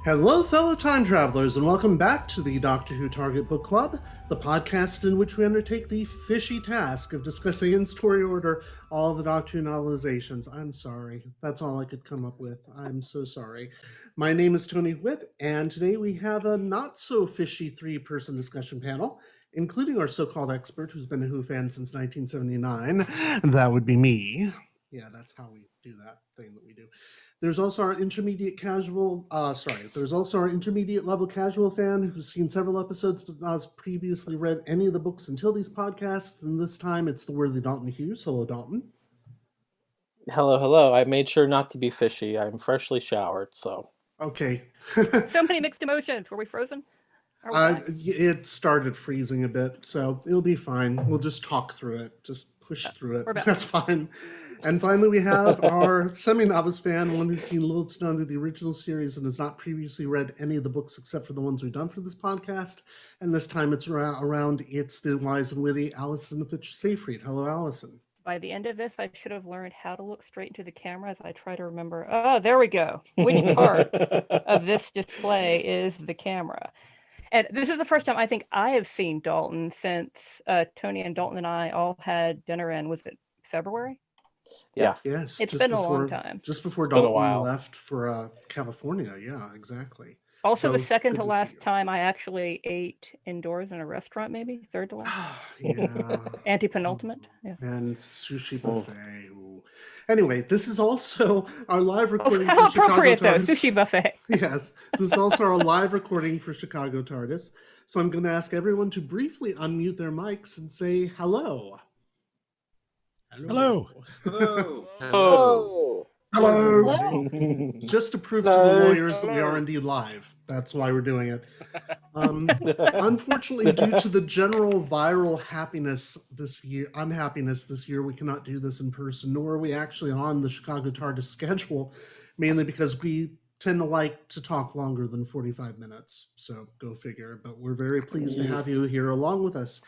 Hello, fellow time travelers, and welcome back to the Doctor Who Target Book Club, the podcast in which we undertake the fishy task of discussing in story order all the Doctor Who novelizations. I'm sorry. That's all I could come up with. I'm so sorry. My name is Tony Whitt, and today we have a not-so-fishy three-person discussion panel, including our so-called expert who's been a Who fan since 1979. That would be me. Yeah, that's how we do that thing that we do. There's also our intermediate level casual fan who's seen several episodes but not previously read any of the books until these podcasts, and this time it's the worthy Dalton Hughes. Hello, Dalton. Hello. I made sure not to be fishy. I'm freshly showered, so. Okay. So many mixed emotions. Were we frozen? It started freezing a bit, so it'll be fine. We'll just talk through it. Just push through it. That's fine. And finally, we have our semi-novice fan, one who's seen loads to none of the original series and has not previously read any of the books except for the ones we've done for this podcast. And this time it's it's the wise and witty Alyson Fitch-Safreed. Hello, Alyson. By the end of this, I should have learned how to look straight into the camera as I try to remember. Oh, there we go. Which part of this display is the camera? And this is the first time I think I have seen Dalton since Tony and Dalton and I all had dinner in, was it February? Yeah. Yes. It's been a long time. Just before Dalton left for California. Yeah, exactly. Also, the second to last time I actually ate indoors in a restaurant, maybe third to last. Yeah. Anti-penultimate. Yeah. And sushi buffet. Ooh. Anyway, this is also our live recording. How for appropriate, Chicago though, TARDIS. sushi buffet. Yes, this is also our live recording for Chicago TARDIS. So I'm going to ask everyone to briefly unmute their mics and say hello. Hello. Hello. Hello. Hello. Just to prove to the lawyers that we are indeed live. That's why we're doing it. Unfortunately, due to the general viral unhappiness this year, we cannot do this in person, nor are we actually on the Chicago TARDIS schedule, mainly because we tend to like to talk longer than 45 minutes. So go figure. But we're very pleased to have you here along with us.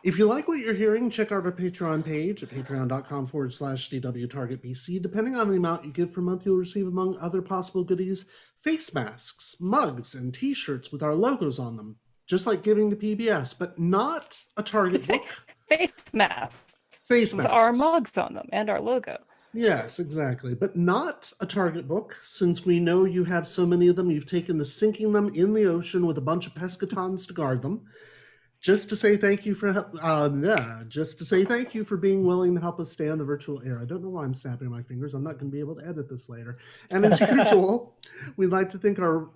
If you like what you're hearing, check out our Patreon page at patreon.com/DWTargetBC. Depending on the amount you give per month, you'll receive, among other possible goodies, face masks, mugs, and t-shirts with our logos on them, just like giving to PBS, but not a Target book. Face masks. Face masks. With our mugs on them and our logo. Yes, exactly. But not a Target book, since we know you have so many of them, you've taken to sinking them in the ocean with a bunch of Pescatons to guard them. Just to say thank you for being willing to help us stay on the virtual air. I don't know why I'm snapping my fingers. I'm not going to be able to edit this later. And as usual, we'd like to thank our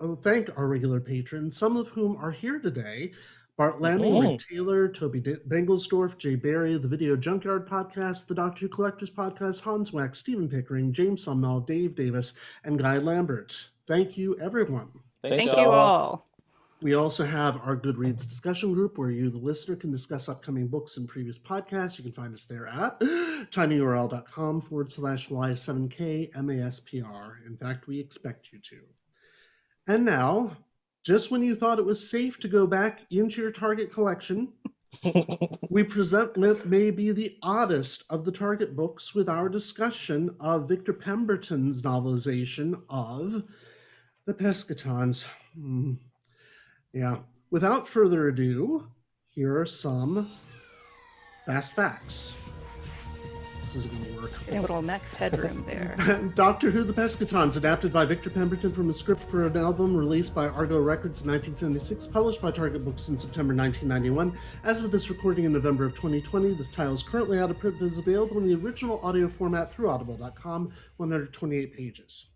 regular patrons, some of whom are here today. Bart Lanning, Rick Taylor, Toby Bengelsdorf, Jay Barry, the Video Junkyard Podcast, the Doctor Who Collectors Podcast, Hans Wax, Stephen Pickering, James Sumnall, Dave Davis, and Guy Lambert. Thank you, everyone. Thank you all. We also have our Goodreads discussion group where you, the listener, can discuss upcoming books and previous podcasts. You can find us there at tinyurl.com/Y7KMASPR. In fact, we expect you to. And now, just when you thought it was safe to go back into your Target collection, we present what may be the oddest of the Target books with our discussion of Victor Pemberton's novelization of The Pescatons. Yeah. Without further ado, here are some fast facts. This isn't going to work. A little next headroom there. Doctor Who: The Pescatons, adapted by Victor Pemberton from a script for an album released by Argo Records in 1976, published by Target Books in September 1991. As of this recording in November of 2020, this title is currently out of print, but is available in the original audio format through audible.com, 128 pages.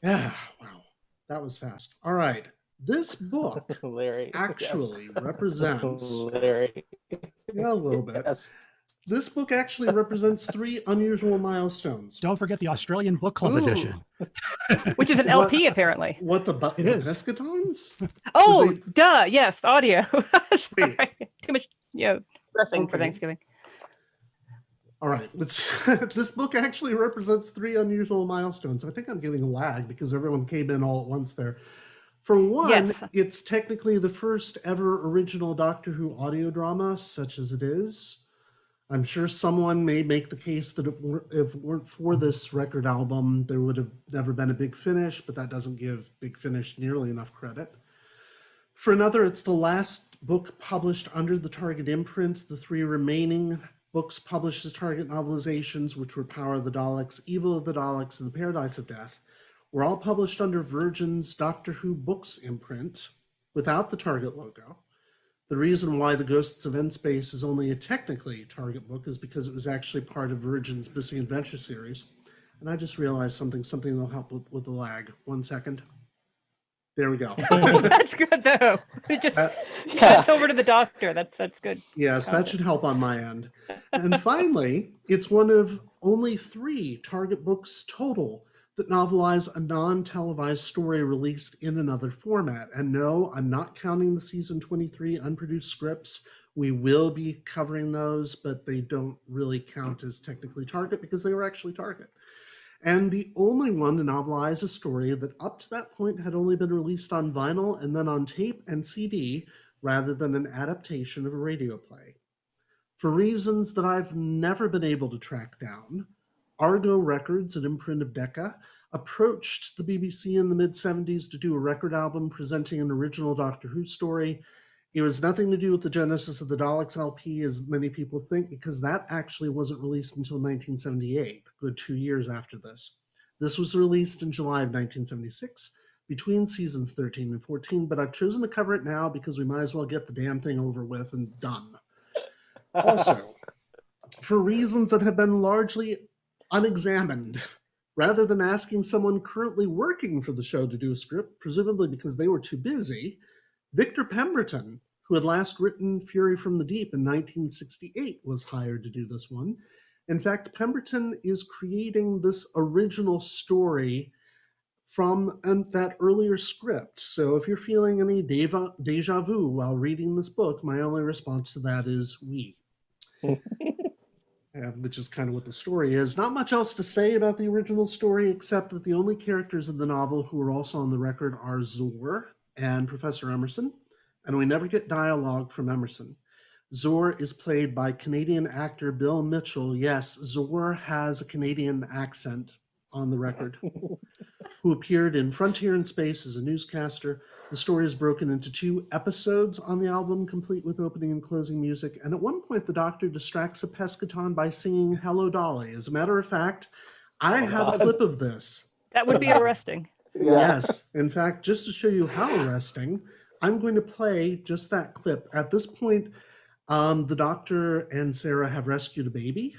Yeah, wow. That was fast. All right. This book Larry, actually represents... Larry. Yeah, a little bit. Yes. This book actually represents 3 unusual milestones. Don't forget the Australian Book Club edition. Which is an LP, apparently. What, the Pescatons? Oh, duh, yes, audio. Sorry. Wait. Too much dressing for Thanksgiving. All right, this book actually represents 3 unusual milestones. I think I'm getting a lag because everyone came in all at once there. For one, Yes. it's technically the first ever original Doctor Who audio drama, such as it is. I'm sure someone may make the case that if it weren't for this record album, there would have never been a Big Finish, but that doesn't give Big Finish nearly enough credit. For another, it's the last book published under the Target imprint. The 3 remaining books published as Target novelizations, which were Power of the Daleks, Evil of the Daleks, and The Paradise of Death, were all published under Virgin's Doctor Who Books imprint without the Target logo. The reason why The Ghosts of N-Space is only a technically Target book is because it was actually part of Virgin's Missing Adventure series. And I just realized something that'll help with the lag. 1 second. There we go. That's good though. It just cuts over to the doctor. That's good. Yes, that should help on my end. And finally, it's one of only 3 Target books total that novelize a non-televised story released in another format. And no, I'm not counting the season 23 unproduced scripts. We will be covering those, but they don't really count as technically Target because they were actually Target. And the only one to novelize a story that up to that point had only been released on vinyl and then on tape and CD rather than an adaptation of a radio play. For reasons that I've never been able to track down, Argo Records, an imprint of Decca, approached the BBC in the mid-70s to do a record album presenting an original Doctor Who story. It was nothing to do with the genesis of the Daleks LP, as many people think, because that actually wasn't released until 1978, a good 2 years after this. This was released in July of 1976, between seasons 13 and 14, but I've chosen to cover it now because we might as well get the damn thing over with and done. Also, for reasons that have been largely unexamined, rather than asking someone currently working for the show to do a script, presumably because they were too busy, Victor Pemberton, who had last written Fury from the Deep in 1968, was hired to do this one. In fact, Pemberton is creating this original story from that earlier script. So if you're feeling any deja vu while reading this book, my only response to that is we. Which is kind of what the story is. Not much else to say about the original story, except that the only characters in the novel who are also on the record are Zor and Professor Emerson, and we never get dialogue from Emerson. Zor is played by Canadian actor Bill Mitchell. Yes, Zor has a Canadian accent on the record, who appeared in Frontier in Space as a newscaster. The story is broken into 2 episodes on the album, complete with opening and closing music. And at one point, the Doctor distracts a Pescaton by singing Hello Dolly. As a matter of fact, I have a clip of this. That would be arresting. Yes. In fact, just to show you how arresting, I'm going to play just that clip. At this point, the Doctor and Sarah have rescued a baby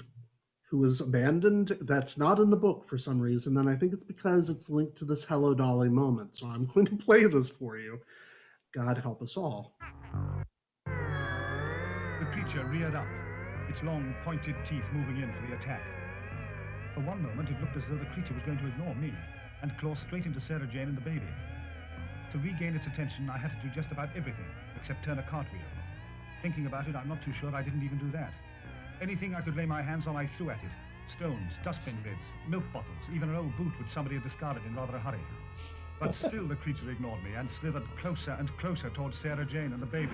who was abandoned. That's not in the book for some reason, and I think it's because it's linked to this Hello Dolly moment. So I'm going to play this for you. God help us all. The creature reared up, its long, pointed teeth moving in for the attack. For one moment, it looked as though the creature was going to ignore me and claw straight into Sarah Jane and the baby. To regain its attention, I had to do just about everything, except turn a cartwheel. Thinking about it, I'm not too sure I didn't even do that. Anything I could lay my hands on, I threw at it. Stones, dustbin lids, milk bottles, even an old boot which somebody had discarded in rather a hurry. But still the creature ignored me and slithered closer and closer towards Sarah Jane and the baby.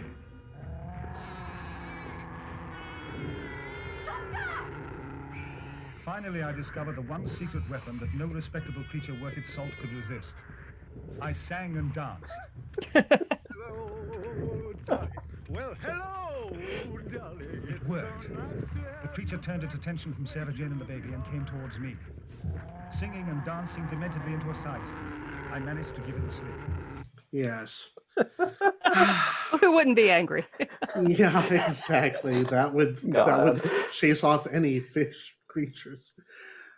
Finally, I discovered the one secret weapon that no respectable creature worth its salt could resist. I sang and danced. Hello, darling. Well, hello, darling. It worked. So nice the creature turned its attention from Sarah Jane and the baby and came towards me. Singing and dancing dementedly into a side street, I managed to give it the slip. Yes. Who wouldn't be angry? Yeah, exactly. That would chase off any fish creatures.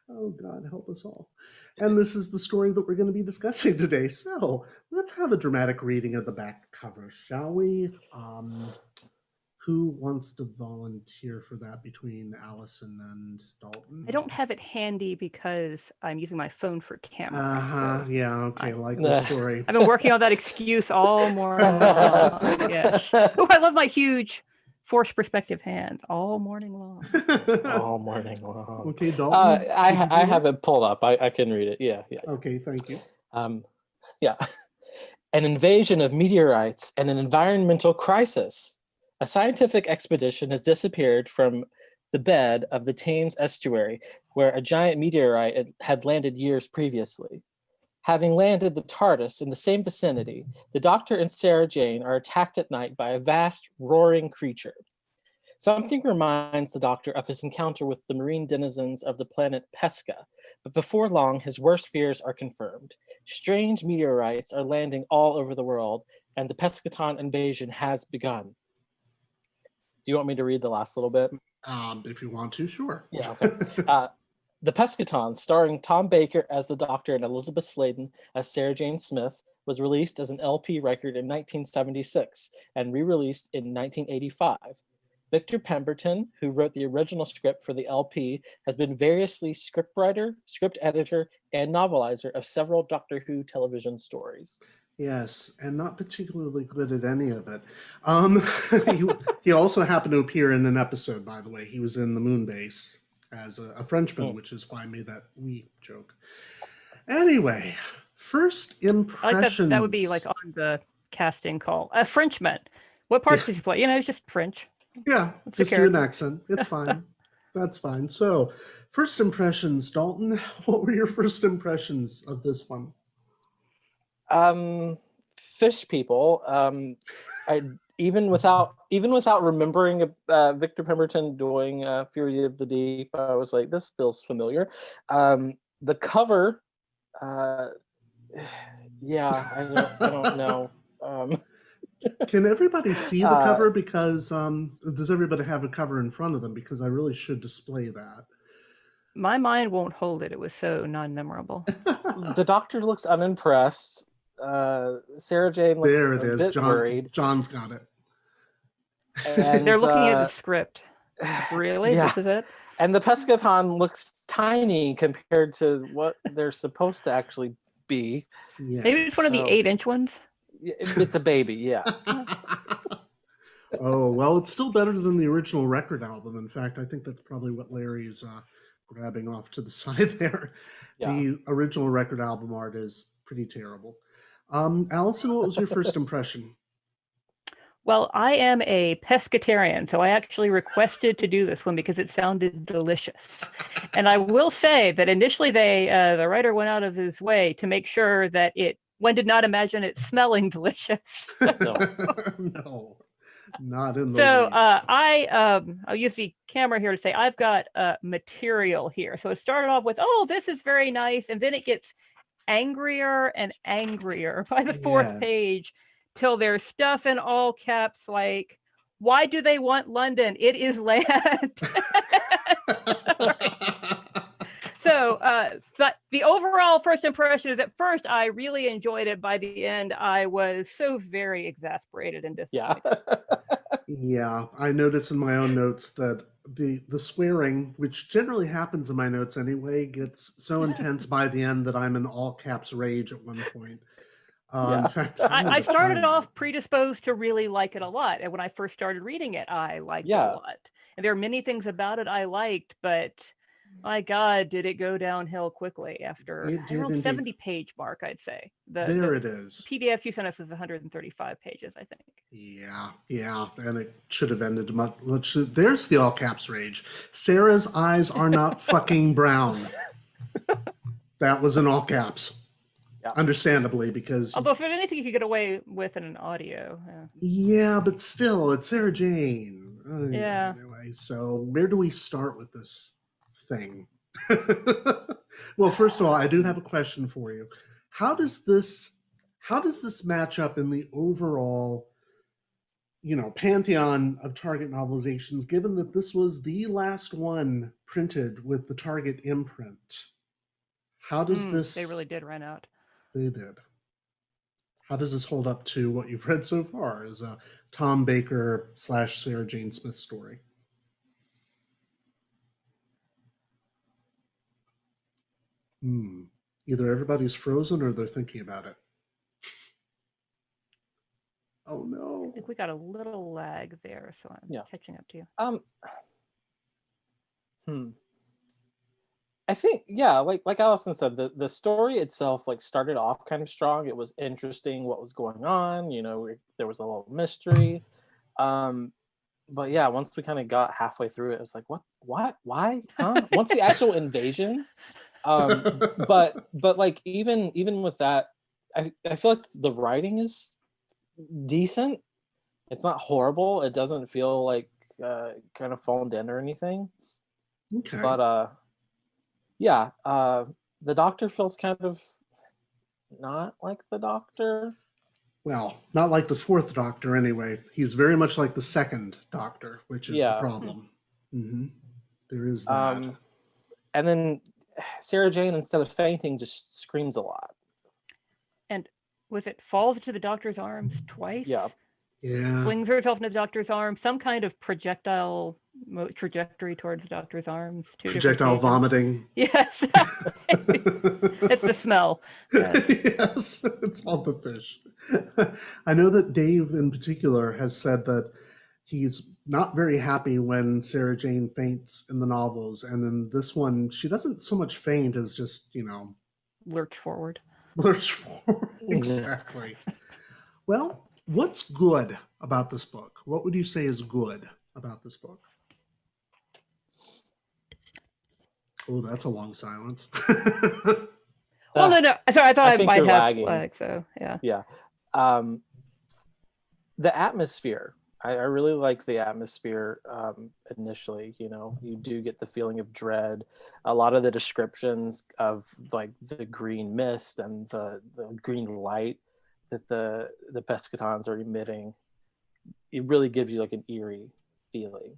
Oh, God, help us all. And this is the story that we're going to be discussing today. So let's have a dramatic reading of the back cover, shall we? Who wants to volunteer for that between Alyson and Dalton? I don't have it handy because I'm using my phone for camera. So yeah, okay, like the story. I've been working on that excuse all morning long. Yes. Oh, I love my huge Force perspective hands all morning long. All morning long. Okay, Dalton. I have it pulled up. I can read it. Yeah. Okay, thank you. Yeah. An invasion of meteorites and an environmental crisis. A scientific expedition has disappeared from the bed of the Thames estuary, where a giant meteorite had landed years previously. Having landed the TARDIS in the same vicinity, the Doctor and Sarah Jane are attacked at night by a vast, roaring creature. Something reminds the Doctor of his encounter with the marine denizens of the planet Pesca, but before long, his worst fears are confirmed. Strange meteorites are landing all over the world, and the Pescaton invasion has begun. Do you want me to read the last little bit? If you want to, sure. Yeah, okay. The Pescatons, starring Tom Baker as the Doctor and Elizabeth Sladen as Sarah Jane Smith, was released as an LP record in 1976 and re-released in 1985. Victor Pemberton, who wrote the original script for the LP, has been variously scriptwriter, script editor, and novelizer of several Doctor Who television stories. Yes, and not particularly good at any of it. He also happened to appear in an episode, by the way. He was in the Moon Base as a Frenchman, which is why I made that "we" joke. Anyway, first impressions. I like that would be like on the casting call. A Frenchman. What part does he play? He's just French. Yeah, That's just do an accent. It's fine. That's fine. So, first impressions, Dalton. What were your first impressions of this one? Fish people. I even without remembering Victor Pemberton doing Fury of the Deep, I was like, this feels familiar. The cover, yeah, I don't know. Can everybody see the cover? Because does everybody have a cover in front of them? Because I really should display that. My mind won't hold it. It was so non-memorable. The Doctor looks unimpressed. Sarah Jane looks there it a is. bit worried. John's got it. And they're looking at the script. Really? Yeah. This is it? And the Pescaton looks tiny compared to what they're supposed to actually be. Yeah. Maybe it's one of the 8-inch ones. It's a baby, yeah. Oh, well, it's still better than the original record album. In fact, I think that's probably what Larry's grabbing off to the side there. Yeah. The original record album art is pretty terrible. Alyson, what was your first impression? Well, I am a pescatarian, so I actually requested to do this one because it sounded delicious. And I will say that initially the writer went out of his way to make sure that one did not imagine it smelling delicious. No, not in the So I'll use the camera here to say I've got material here. So it started off with, oh, this is very nice. And then it gets angrier and angrier by the fourth page till there's stuff in all caps like, why do they want London? It is land. So but the overall first impression is at first I really enjoyed it. By the end, I was so very exasperated and disappointed. Yeah, I noticed in my own notes that the swearing, which generally happens in my notes anyway, gets so intense by the end that I'm in all caps rage at one point. In fact, I started off predisposed to really like it a lot. And when I first started reading it, I liked it a lot. And there are many things about it I liked, but my God, did it go downhill quickly after around 70-page mark, I'd say. There it is. PDF you sent us is 135 pages, I think. Yeah. And it should have ended much. There's the all caps rage. Sarah's eyes are not fucking brown. That was in all caps. Yeah. Understandably, because although if anything you could get away with in an audio. Yeah, but still, it's Sarah Jane. Yeah. Anyway, so where do we start with this thing? Well, first of all, I do have a question for you. How does this match up in the overall, pantheon of Target novelizations, given that this was the last one printed with the Target imprint? How does this... They really did run out. They did. How does this hold up to what you've read so far as a Tom Baker / Sarah Jane Smith story? Either everybody's frozen or they're thinking about it. Oh no. I think we got a little lag there, so I'm catching up to you. I think, like Alyson said, the story itself like started off kind of strong. It was interesting what was going on. There was a little mystery. But yeah, once we kind of got halfway through it, it was like, what, why, huh? Once the actual invasion, but like even with that, I feel like the writing is decent. It's not horrible. It doesn't feel like kind of phoned in or anything. Okay. But the Doctor feels kind of not like the Doctor. Well, not like the fourth Doctor anyway. He's very much like the second Doctor, which is the problem. Mm-hmm. There is that. And then Sarah Jane, instead of fainting, just screams a lot. And was it falls into the Doctor's arms twice? Yeah. Flings herself into the Doctor's arms. Some kind of projectile trajectory towards the Doctor's arms. Projectile vomiting. Yes. It's the smell. Yes, it's all the fish. I know that Dave in particular has said that he's not very happy when Sarah Jane faints in the novels. And in this one, she doesn't so much faint as just, lurch forward. Lurch forward, exactly. Well, what's good about this book? What would you say is good about this book? Oh, that's a long silence. Well, no. Sorry, I thought I might have lagging. lag, so yeah. Yeah. The atmosphere. I really like the atmosphere initially. You do get the feeling of dread. A lot of the descriptions of like the green mist and the green light that the Pescatons are emitting, it really gives you like an eerie feeling.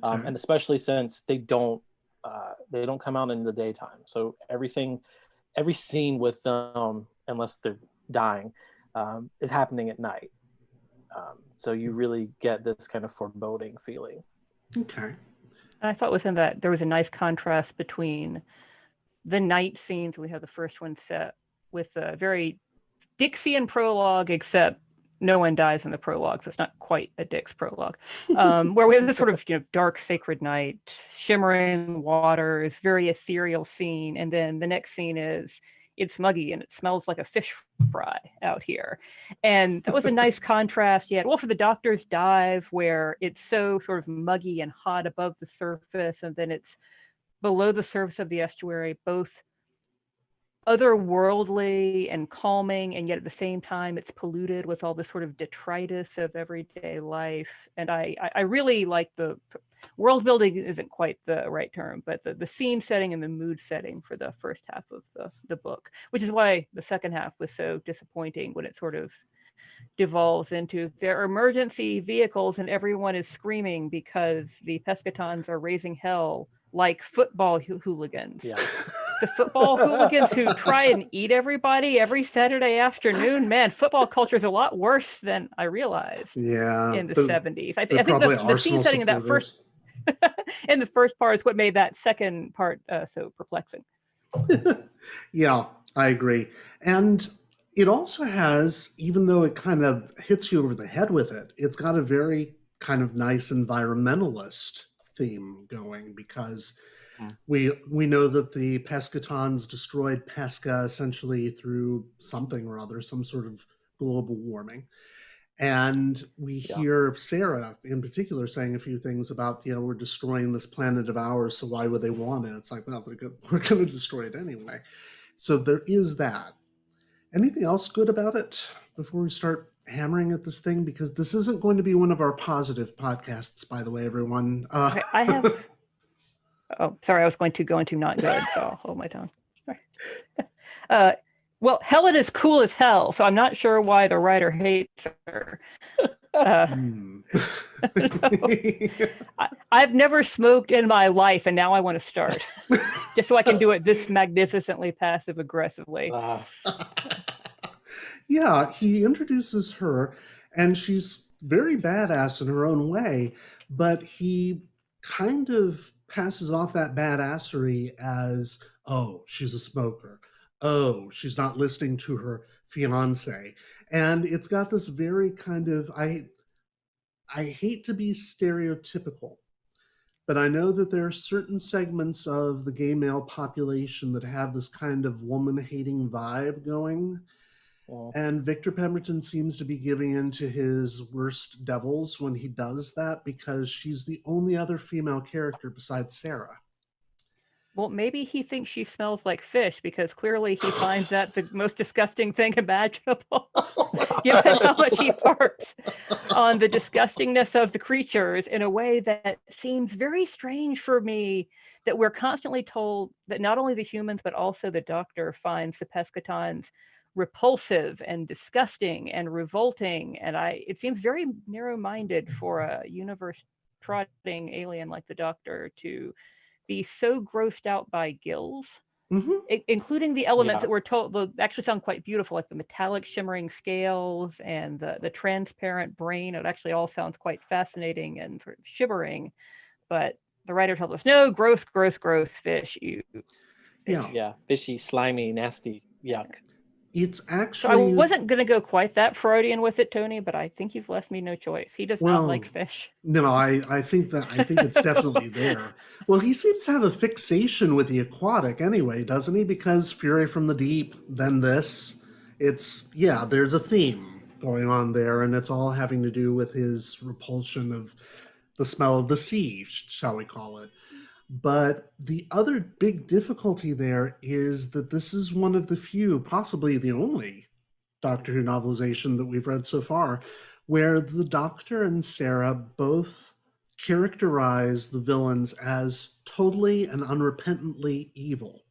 Okay. And especially since they don't come out in the daytime. So every scene with them, unless they're dying, is happening at night. So you really get this kind of foreboding feeling. Okay. I thought within that there was a nice contrast between the night scenes. We have the first one set with a very Dixian prologue, except no one dies in the prologue, so it's not quite a Dix prologue, where we have this sort of dark sacred night, shimmering waters, very ethereal scene, and then the next scene is it's muggy and it smells like a fish fry out here. And that was a nice contrast. Yet, for the Doctor's dive, where it's so sort of muggy and hot above the surface, and then it's below the surface of the estuary, both otherworldly and calming, and yet at the same time it's polluted with all this sort of detritus of everyday life. And I really like the world building, isn't quite the right term, but the scene setting and the mood setting for the first half of the book, which is why the second half was so disappointing when it sort of devolves into their emergency vehicles and everyone is screaming because the Pescatons are raising hell like football hooligans. Yeah. The football hooligans who try and eat everybody every Saturday afternoon. Man, football culture is a lot worse than I realized. Yeah, in the 70s. I think the scene setting of that first in the first part is what made that second part so perplexing. Yeah, I agree. And it also has, even though it kind of hits you over the head with it, it's got a very kind of nice environmentalist theme going, because we know that the Pescatons destroyed Pesca essentially through something or other, some sort of global warming. And we hear Sarah in particular saying a few things about, we're destroying this planet of ours, so why would they want it? It's like, well, we're going to destroy it anyway. So there is that. Anything else good about it before we start hammering at this thing? Because this isn't going to be one of our positive podcasts, by the way, everyone. Okay, I have... Oh, sorry, I was going to go into not good, so I'll hold my tongue. Well, Helen is cool as hell, so I'm not sure why the writer hates her. I've never smoked in my life, and now I want to start, just so I can do it this magnificently passive-aggressively. Yeah, he introduces her, and she's very badass in her own way, but he kind of passes off that badassery as, oh, she's a smoker. oh, she's not listening to her fiance. And it's got this very kind of, I hate to be stereotypical, but I know that there are certain segments of the gay male population that have this kind of woman-hating vibe going. Well, And Victor Pemberton seems to be giving in to his worst devils when he does that, because she's the only other female character besides Sarah. Well, maybe he thinks she smells like fish because clearly he finds that the most disgusting thing imaginable, given how much he harps on the disgustingness of the creatures in a way that seems very strange for me, that we're constantly told that not only the humans, but also the Doctor finds the Pescatons repulsive and disgusting and revolting. And it seems very narrow-minded for a universe-trotting alien like the Doctor to be so grossed out by gills, including the elements that we're told actually sound quite beautiful, like the metallic shimmering scales and the transparent brain. It actually all sounds quite fascinating and sort of shivering. But the writer tells us, no, gross, gross, gross fish. Yeah. Fishy, slimy, nasty, yuck. It's So I actually, wasn't going to go quite that Freudian with it, Tony, but I think you've left me no choice. He does not like fish. no, I think it's definitely there. Well, he seems to have a fixation with the aquatic anyway, doesn't he? Because Fury from the Deep, then this. There's a theme going on there, and it's all having to do with his repulsion of the smell of the sea, shall we call it. But the other big difficulty there is that this is one of the few, possibly the only, Doctor Who novelization that we've read so far, where the Doctor and Sarah both characterize the villains as totally and unrepentantly evil.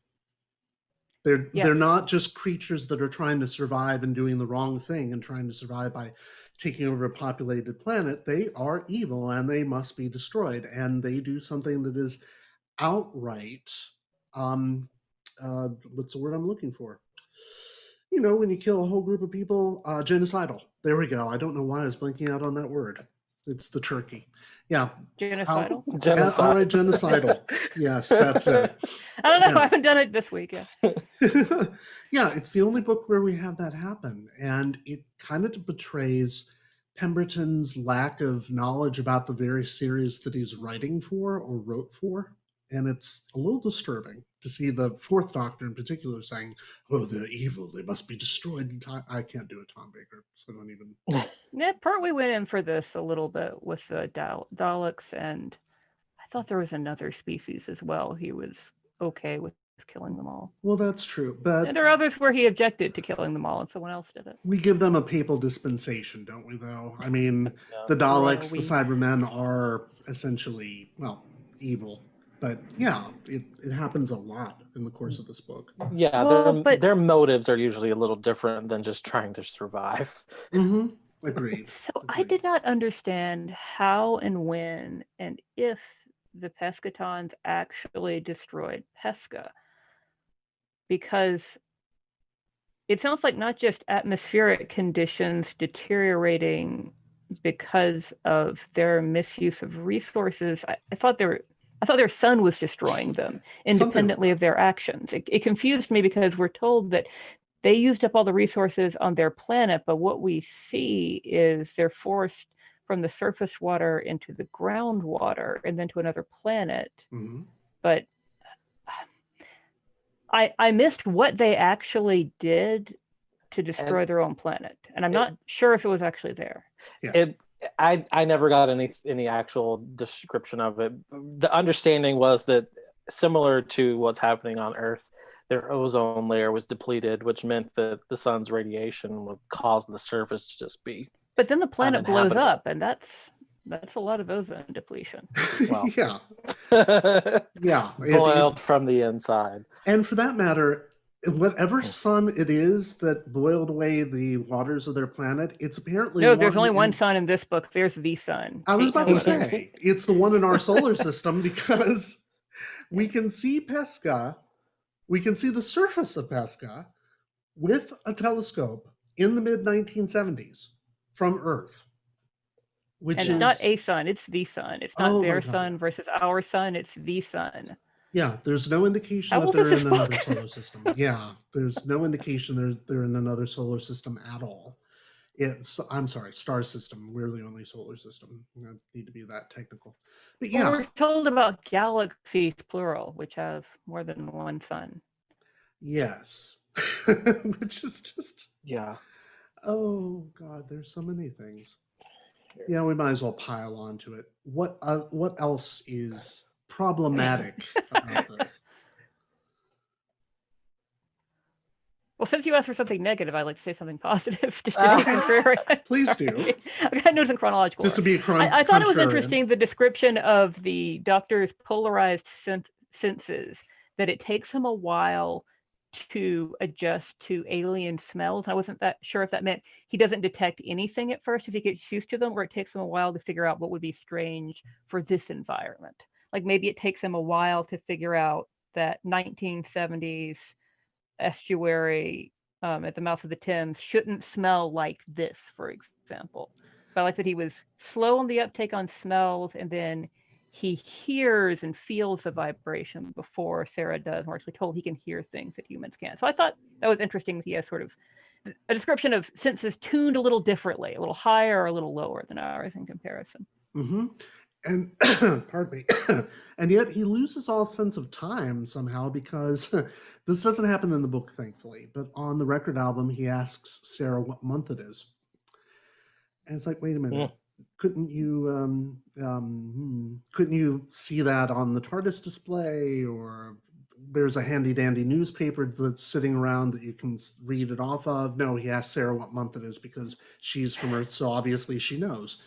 They're not just creatures that are trying to survive and doing the wrong thing and trying to survive by taking over a populated planet. They are evil and they must be destroyed. And they do something that is outright, what's the word I'm looking for? You know, when you kill a whole group of people, genocidal. There we go. I don't know why I was blanking out on that word. It's the turkey. Yeah. Genocidal? Outright genocidal. Yes, that's it. I don't know. I haven't done it this week yet. Yeah, it's the only book where we have that happen. And it kind of betrays Pemberton's lack of knowledge about the very series that he's writing for or wrote for. And it's a little disturbing to see the Fourth Doctor in particular saying, oh, they're evil, they must be destroyed in time. I can't do a Tom Baker, so I don't even... Yeah, we went in for this a little bit with the Daleks, and I thought there was another species as well. He was okay with killing them all. Well, that's true, but... And there are others where he objected to killing them all, and someone else did it. We give them a papal dispensation, don't we, though? I mean, the Daleks, the Cybermen are essentially, well, evil. But yeah, it happens a lot in the course of this book. Yeah, their motives are usually a little different than just trying to survive. Agreed. So I did not understand how and when and if the Pescatons actually destroyed Pesca. Because it sounds like not just atmospheric conditions deteriorating because of their misuse of resources. I thought their sun was destroying them independently of their actions. It confused me because we're told that they used up all the resources on their planet, but what we see is they're forced from the surface water into the groundwater and then to another planet. But I missed what they actually did to destroy their own planet. And I'm not sure if it was actually there. Yeah. I never got any actual description of it. The understanding was that similar to what's happening on Earth, their ozone layer was depleted, which meant that the sun's radiation would cause the surface to just be. But then the planet blows up, and that's a lot of ozone depletion. Well, yeah, boiled from the inside. And for that matter, whatever sun it is that boiled away the waters of their planet, it's apparently there's only one sun in this book. There's the sun. I was about to say it's the one in our solar system, because we can see Pesca, we can see the surface of Pesca with a telescope in the mid-1970s from Earth. It's not a sun, it's the sun. It's not their sun versus our sun, it's the sun. Yeah, there's no indication How that old they're is this in another book? solar system. Yeah, there's no indication they're in another solar system at all. I'm sorry, star system. We're the only solar system. I need to be that technical. But Well, yeah, we're told about galaxies, plural, which have more than one sun. yes. Which is just, Yeah. oh God, there's so many things. Yeah, we might as well pile onto it. What else is problematic about this? Well, since you asked for something negative, I'd like to say something positive, just to be contrarian. Please do. I've got notes in chronological Just to order. be I thought it was contrarian. interesting, the description of the Doctor's polarized senses, that it takes him a while to adjust to alien smells. I wasn't that sure if that meant he doesn't detect anything at first as he gets used to them, or it takes him a while to figure out what would be strange for this environment. Like maybe it takes him a while to figure out that 1970s estuary at the mouth of the Thames shouldn't smell like this, for example. But I like that he was slow on the uptake on smells, and then he hears and feels the vibration before Sarah does. We're actually told he can hear things that humans can't. So I thought that was interesting. He has sort of a description of senses tuned a little differently, a little higher or a little lower than ours in comparison. Mm-hmm. And pardon me. And yet he loses all sense of time somehow, because this doesn't happen in the book, thankfully. But on the record album, he asks Sarah what month it is. And it's like, wait a minute. Couldn't you see that on the TARDIS display, or there's a handy dandy newspaper that's sitting around that you can read it off of? No, he asked Sarah what month it is because she's from Earth, so obviously she knows.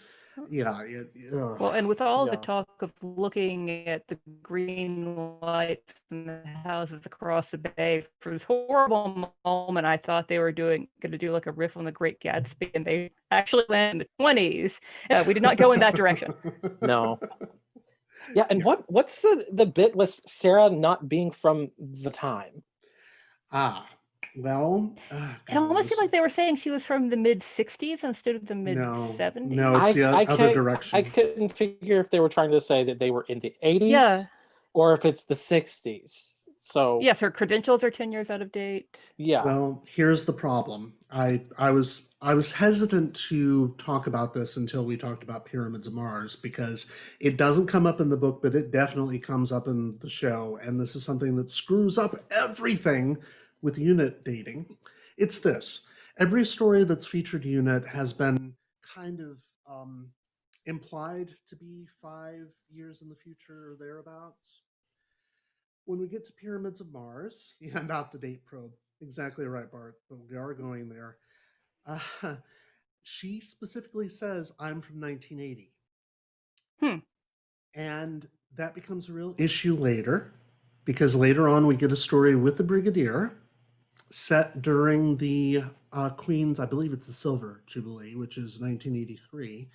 Yeah. Well, and with all the talk of looking at the green lights and the houses across the bay, for this horrible moment, I thought they were going to do like a riff on The Great Gatsby, and they actually went in the 20s. We did not go in that direction. No. Yeah, and what's the bit with Sarah not being from the time? Well, it almost seemed like they were saying she was from the mid-60s instead of the mid-70s. No, it's the other direction. I couldn't figure if they were trying to say that they were in the 80s or if it's the 60s. So yes, her credentials are 10 years out of date. Yeah. Well, here's the problem. I was hesitant to talk about this until we talked about Pyramids of Mars, because it doesn't come up in the book, but it definitely comes up in the show, and this is something that screws up everything with unit dating. It's this. Every story that's featured unit has been kind of implied to be 5 years in the future or thereabouts. When we get to Pyramids of Mars, not the date probe. Exactly right, Bart, but we are going there. She specifically says, I'm from 1980. And that becomes a real issue later, because later on we get a story with the Brigadier set during the Queen's, I believe it's the Silver Jubilee, which is 1983.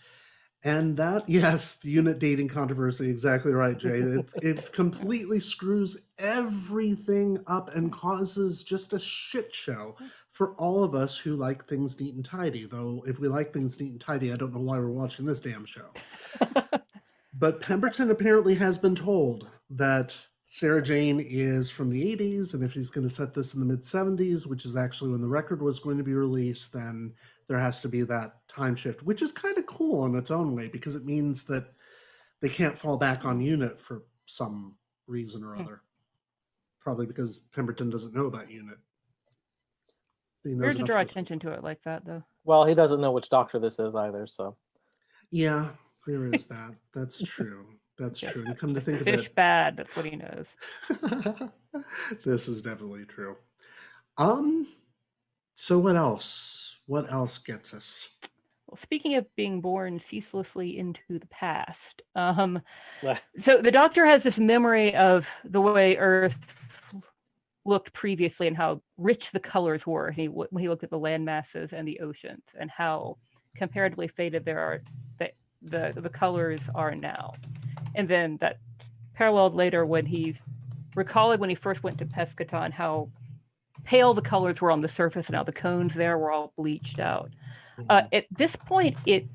And that, yes, the unit dating controversy, exactly right, Jay. It completely screws everything up and causes just a shit show for all of us who like things neat and tidy. Though if we like things neat and tidy, I don't know why we're watching this damn show. But Pemberton apparently has been told that Sarah Jane is from the 80s, and if he's going to set this in the mid-70s, which is actually when the record was going to be released, then there has to be that time shift, which is kind of cool in its own way, because it means that they can't fall back on unit for some reason or other. Probably because Pemberton doesn't know about unit. Weird to draw attention to it like that, though. Well, he doesn't know which doctor this is either, so. Yeah, there is that. That's true. That's true. And come to think of it, fish bad. That's what he knows. This is definitely true. So what else? What else gets us? Well, speaking of being born ceaselessly into the past, so the Doctor has this memory of the way Earth looked previously and how rich the colors were. When he looked at the land masses and the oceans, and how comparatively faded the colors are now. And then that paralleled later when he's recalling when he first went to Pescaton, how pale the colors were on the surface and how the cones there were all bleached out. At this point, it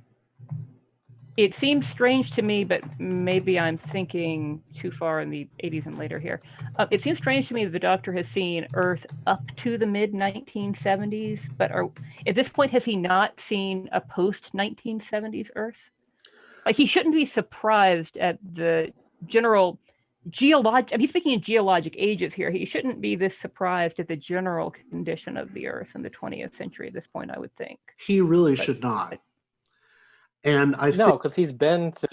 it seems strange to me, but maybe I'm thinking too far in the 80s and later here. It seems strange to me that the Doctor has seen Earth up to the mid 1970s, but at this point, has he not seen a post 1970s Earth? Like, he shouldn't be surprised at the general geologic. He's speaking in geologic ages here. He shouldn't be this surprised at the general condition of the Earth in the 20th century at this point, I would think. He really should not. And I No, think because he's been to,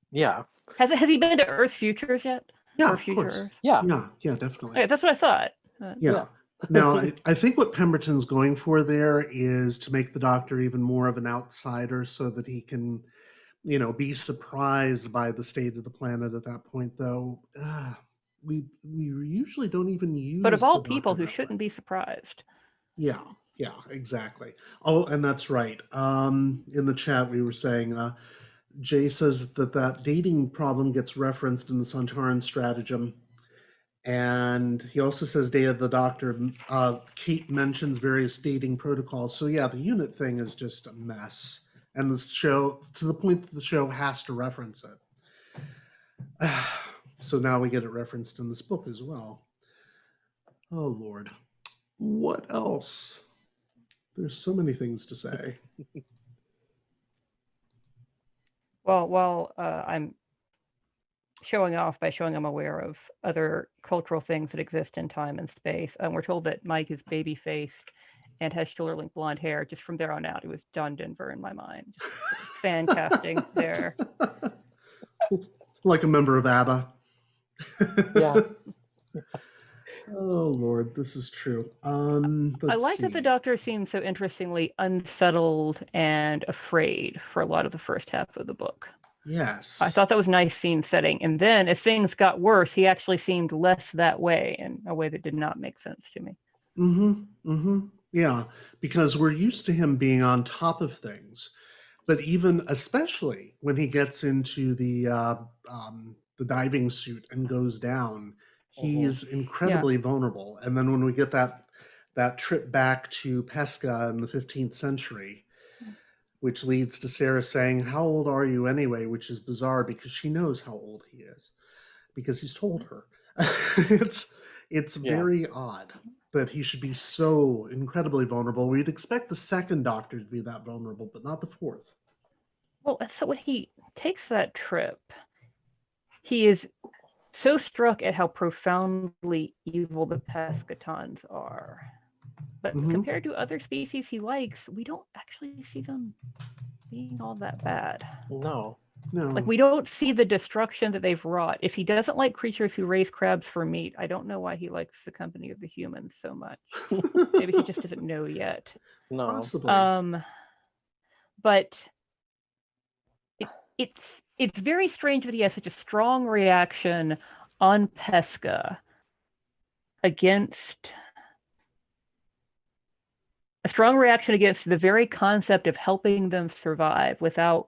yeah. Has he been to Earth Futures yet? yeah, Or of Future course. Earth? Yeah. Yeah, definitely. Okay, that's what I thought. Yeah. Now, I think what Pemberton's going for there is to make the Doctor even more of an outsider so that he can, be surprised by the state of the planet at that point, though. We usually don't even use But of all the people Doctor who that shouldn't way. be surprised. Yeah, exactly. Oh, and that's right. In the chat, we were saying, Jay says that dating problem gets referenced in the Sontaran stratagem. And he also says Day of the Doctor. Kate mentions various dating protocols. So yeah, the unit thing is just a mess. And the show, to the point that the show has to reference it. So now we get it referenced in this book as well. Oh, Lord. What else? There's so many things to say. Well, while I'm showing off by showing I'm aware of other cultural things that exist in time and space, we're told that Mike is baby-faced and has shoulder-length blonde hair. Just from there on out, it was John Denver in my mind. Just fan casting there. Like a member of ABBA. Yeah. Oh, Lord, this is true. I like that the Doctor seems so interestingly unsettled and afraid for a lot of the first half of the book. Yes. I thought that was nice scene setting. And then as things got worse, he actually seemed less that way in a way that did not make sense to me. Yeah, because we're used to him being on top of things. But even especially when he gets into the diving suit and goes down, he's incredibly vulnerable. And then when we get that trip back to Pesca in the 15th century, which leads to Sarah saying, "How old are you anyway?" Which is bizarre because she knows how old he is because he's told her. It's very odd that he should be so incredibly vulnerable. We'd expect the second Doctor to be that vulnerable, but not the fourth. Well, so when he takes that trip, he is so struck at how profoundly evil the Pescatons are. But compared to other species he likes, we don't actually see them being all that bad. No. Like, we don't see the destruction that they've wrought. If he doesn't like creatures who raise crabs for meat, I don't know why he likes the company of the humans so much. Maybe he just doesn't know yet. No. Possibly. But it's very strange that he has such a strong reaction on Pesca against the very concept of helping them survive without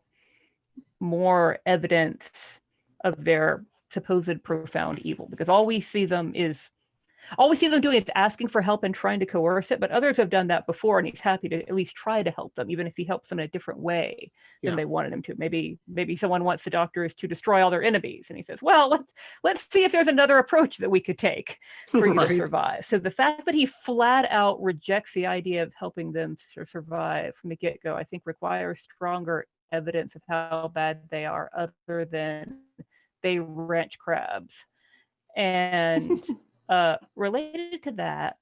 more evidence of their supposed profound evil, because all we see them doing is asking for help and trying to coerce it. But others have done that before, and he's happy to at least try to help them, even if he helps them in a different way than they wanted him to. Maybe someone wants the Doctors to destroy all their enemies, and he says, well, let's see if there's another approach that we could take for you to survive. So the fact that he flat out rejects the idea of helping them survive from the get-go, I think requires stronger evidence of how bad they are, other than they ranch crabs. And related to that,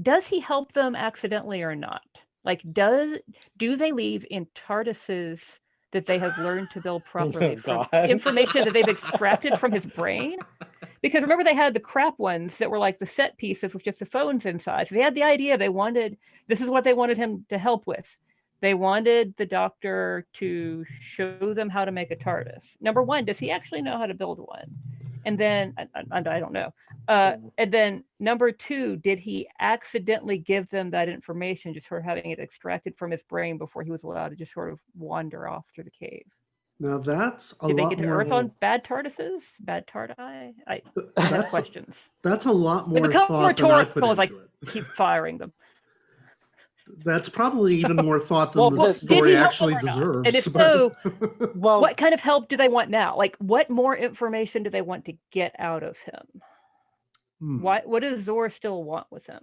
does he help them accidentally or not? Like, do they leave in TARDISes that they have learned to build properly from information that they've extracted from his brain? Because remember, they had the crap ones that were like the set pieces with just the phones inside. So they had the idea this is what they wanted him to help with. They wanted the Doctor to show them how to make a TARDIS. Number one, does he actually know how to build one? And then, I don't know. And then number two, did he accidentally give them that information, just sort of having it extracted from his brain before he was allowed to just sort of wander off through the cave? Now that's a lot more. Did they get to Earth on bad TARDISes? Bad TARDI? I have questions. That's a lot more become thought than I put rhetorical as I into it. keep firing them. That's probably even more thought than Well, the well, did story he help actually or not? deserves. And if but- so, Well, what kind of help do they want now? Like, what more information do they want to get out of him? What does Zor still want with him?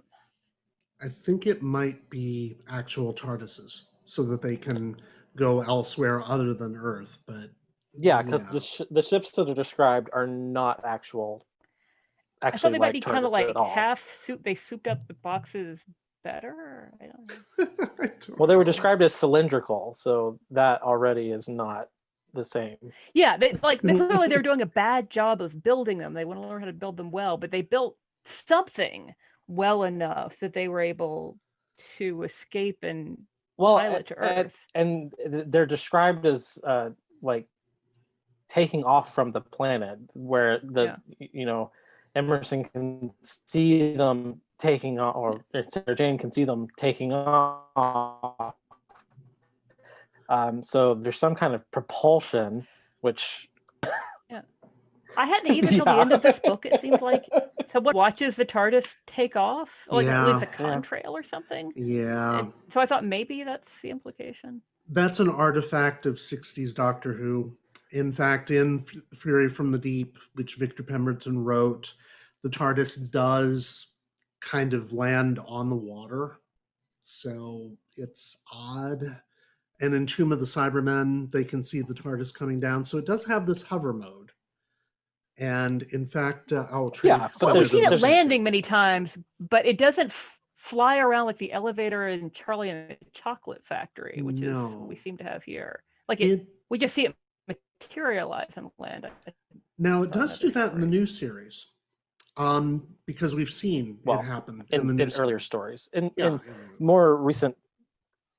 I think it might be actual TARDISes so that they can go elsewhere other than Earth. But yeah, because the ships that are described are not I thought actually they might like be kind of TARDIS like at all. half soup. They souped up the boxes better. I don't know. I don't Well, they were know. described as cylindrical, so that already is not the same. Yeah, clearly they're doing a bad job of building them. They want to learn how to build them well, but they built something well enough that they were able to escape and pilot to Earth. And they're described as like taking off from the planet, where Emerson can see them taking off, or Sarah Jane can see them taking off. So there's some kind of propulsion, which I hadn't either till the end of this book. It seems like someone watches the TARDIS take off, like Yeah. it leaves a contrail or something. Yeah. And so I thought maybe that's the implication. That's an artifact of 60s Doctor Who. In fact, in Fury from the Deep, which Victor Pemberton wrote, the TARDIS does kind of land on the water. So it's odd. And in Tomb of the Cybermen, they can see the TARDIS coming down. So it does have this hover mode. And in fact, but We've seen it there's- landing many times, but it doesn't fly around like the elevator in Charlie and the Chocolate Factory, which is what we seem to have here. Like we just see it materialize and land. Now it does do that in the new series, because we've seen it happen in earlier stories. In more recent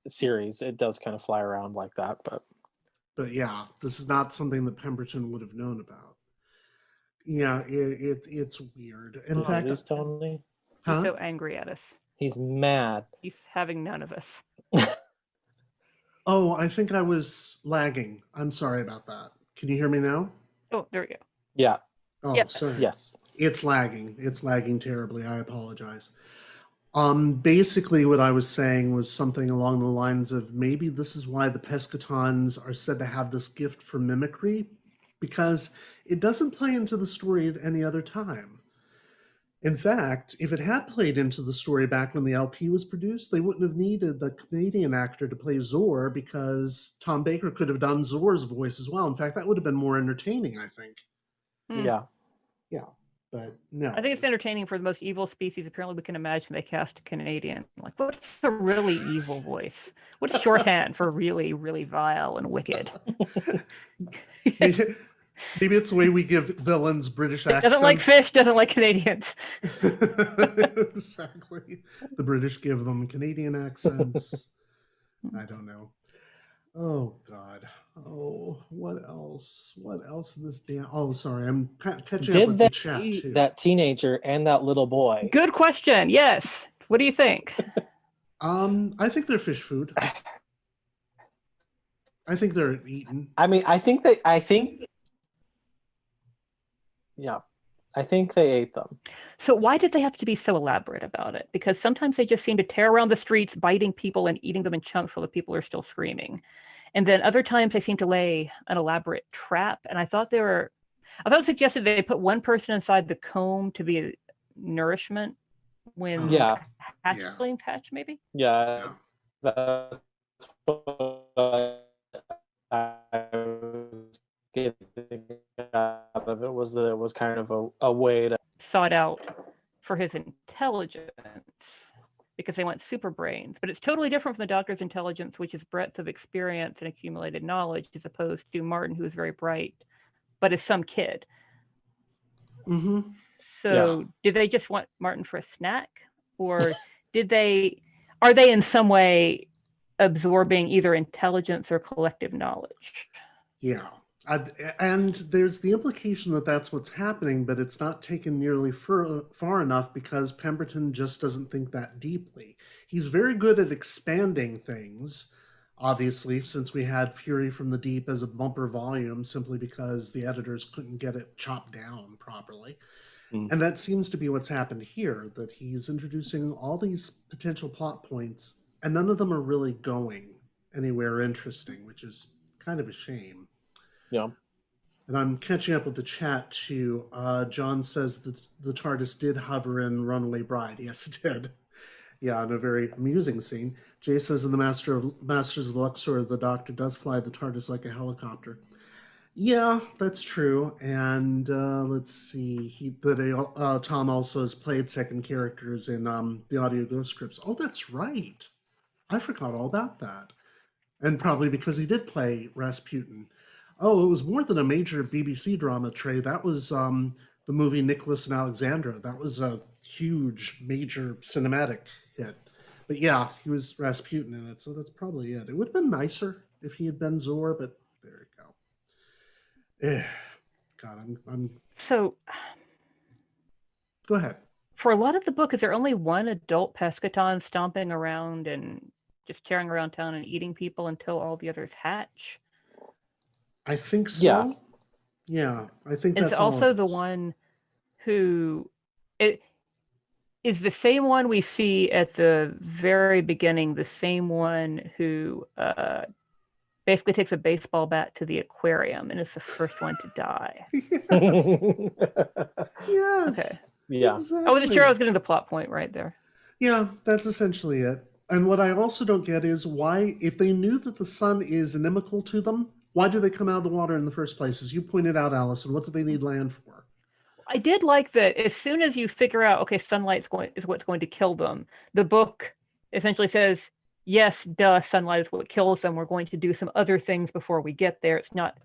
series, it does kind of fly around like that, but yeah, this is not something that Pemberton would have known about. Yeah, it's weird. In fact, Tony, he's so angry at us. He's mad. He's having none of us. Oh, I think I was lagging. I'm sorry about that. Can you hear me now? Oh, there we go. Yeah. Oh, yes. sorry. Yes. It's lagging. It's lagging terribly. I apologize. Basically what I was saying was something along the lines of maybe this is why the Pescatons are said to have this gift for mimicry, because it doesn't play into the story at any other time. In fact, if it had played into the story back when the LP was produced, they wouldn't have needed the Canadian actor to play Zor, because Tom Baker could have done Zor's voice as well. In fact, that would have been more entertaining, I think. Yeah. Yeah, but no. I think it's entertaining for the most evil species. Apparently, we can imagine they cast a Canadian. Like, what's a really evil voice? What's shorthand for really, really vile and wicked? Maybe it's the way we give villains British accents. Doesn't like fish, doesn't like Canadians. Exactly. The British give them Canadian accents. I don't know. Oh, God. Oh, what else? What else in this damn... Oh, sorry. I'm catching up with the chat, too. That teenager and that little boy? Good question. Yes. What do you think? I think they're fish food. I think they're eaten. I mean, I think they ate them. So why did they have to be so elaborate about it? Because sometimes they just seem to tear around the streets, biting people and eating them in chunks while the people are still screaming. And then other times they seem to lay an elaborate trap. And I thought it suggested they put one person inside the comb to be nourishment when hatchlings hatch, maybe? Yeah. That's what I was getting out of it, was that it was kind of a way to sought out for his intelligence, because they want super brains. But it's totally different from the Doctor's intelligence, which is breadth of experience and accumulated knowledge, as opposed to Martin, who is very bright, but is some kid. Mm-hmm. So did they just want Martin for a snack? Or are they in some way absorbing either intelligence or collective knowledge? Yeah. And there's the implication that that's what's happening, but it's not taken nearly far enough, because Pemberton just doesn't think that deeply. He's very good at expanding things, obviously, since we had Fury from the Deep as a bumper volume, simply because the editors couldn't get it chopped down properly. And that seems to be what's happened here, that he's introducing all these potential plot points and none of them are really going anywhere interesting, which is kind of a shame. Yeah. And I'm catching up with the chat too. John says that the TARDIS did hover in Runaway Bride. Yes, it did. Yeah, in a very amusing scene. Jay says in the Masters of Luxor, the Doctor does fly the TARDIS like a helicopter. Yeah, that's true. And let's see, Tom also has played second characters in the audio ghost scripts. Oh, that's right. I forgot all about that. And probably because he did play Rasputin. Oh, it was more than a major BBC drama, Trey. That was the movie Nicholas and Alexandra. That was a huge, major cinematic hit. But yeah, he was Rasputin in it, so that's probably it. It would have been nicer if he had been Zor, but there you go. God, I'm. So, Go ahead. for a lot of the book, is there only one adult Pescaton stomping around and just tearing around town and eating people until all the others hatch? I think so. Yeah, I think It's that's all also it the is. one who it is the same one we see at the very beginning, the same one who basically takes a baseball bat to the aquarium and is the first one to die. Yes. Yes. Okay. Yeah. Exactly. I wasn't sure I was getting the plot point right there. Yeah, that's essentially it. And what I also don't get is why, if they knew that the sun is inimical to them, why do they come out of the water in the first place? As you pointed out, Alyson, what do they need land for? I did like that as soon as you figure out, okay, sunlight is what's going to kill them, the book essentially says, yes, duh, sunlight is what kills them. We're going to do some other things before we get there. It's not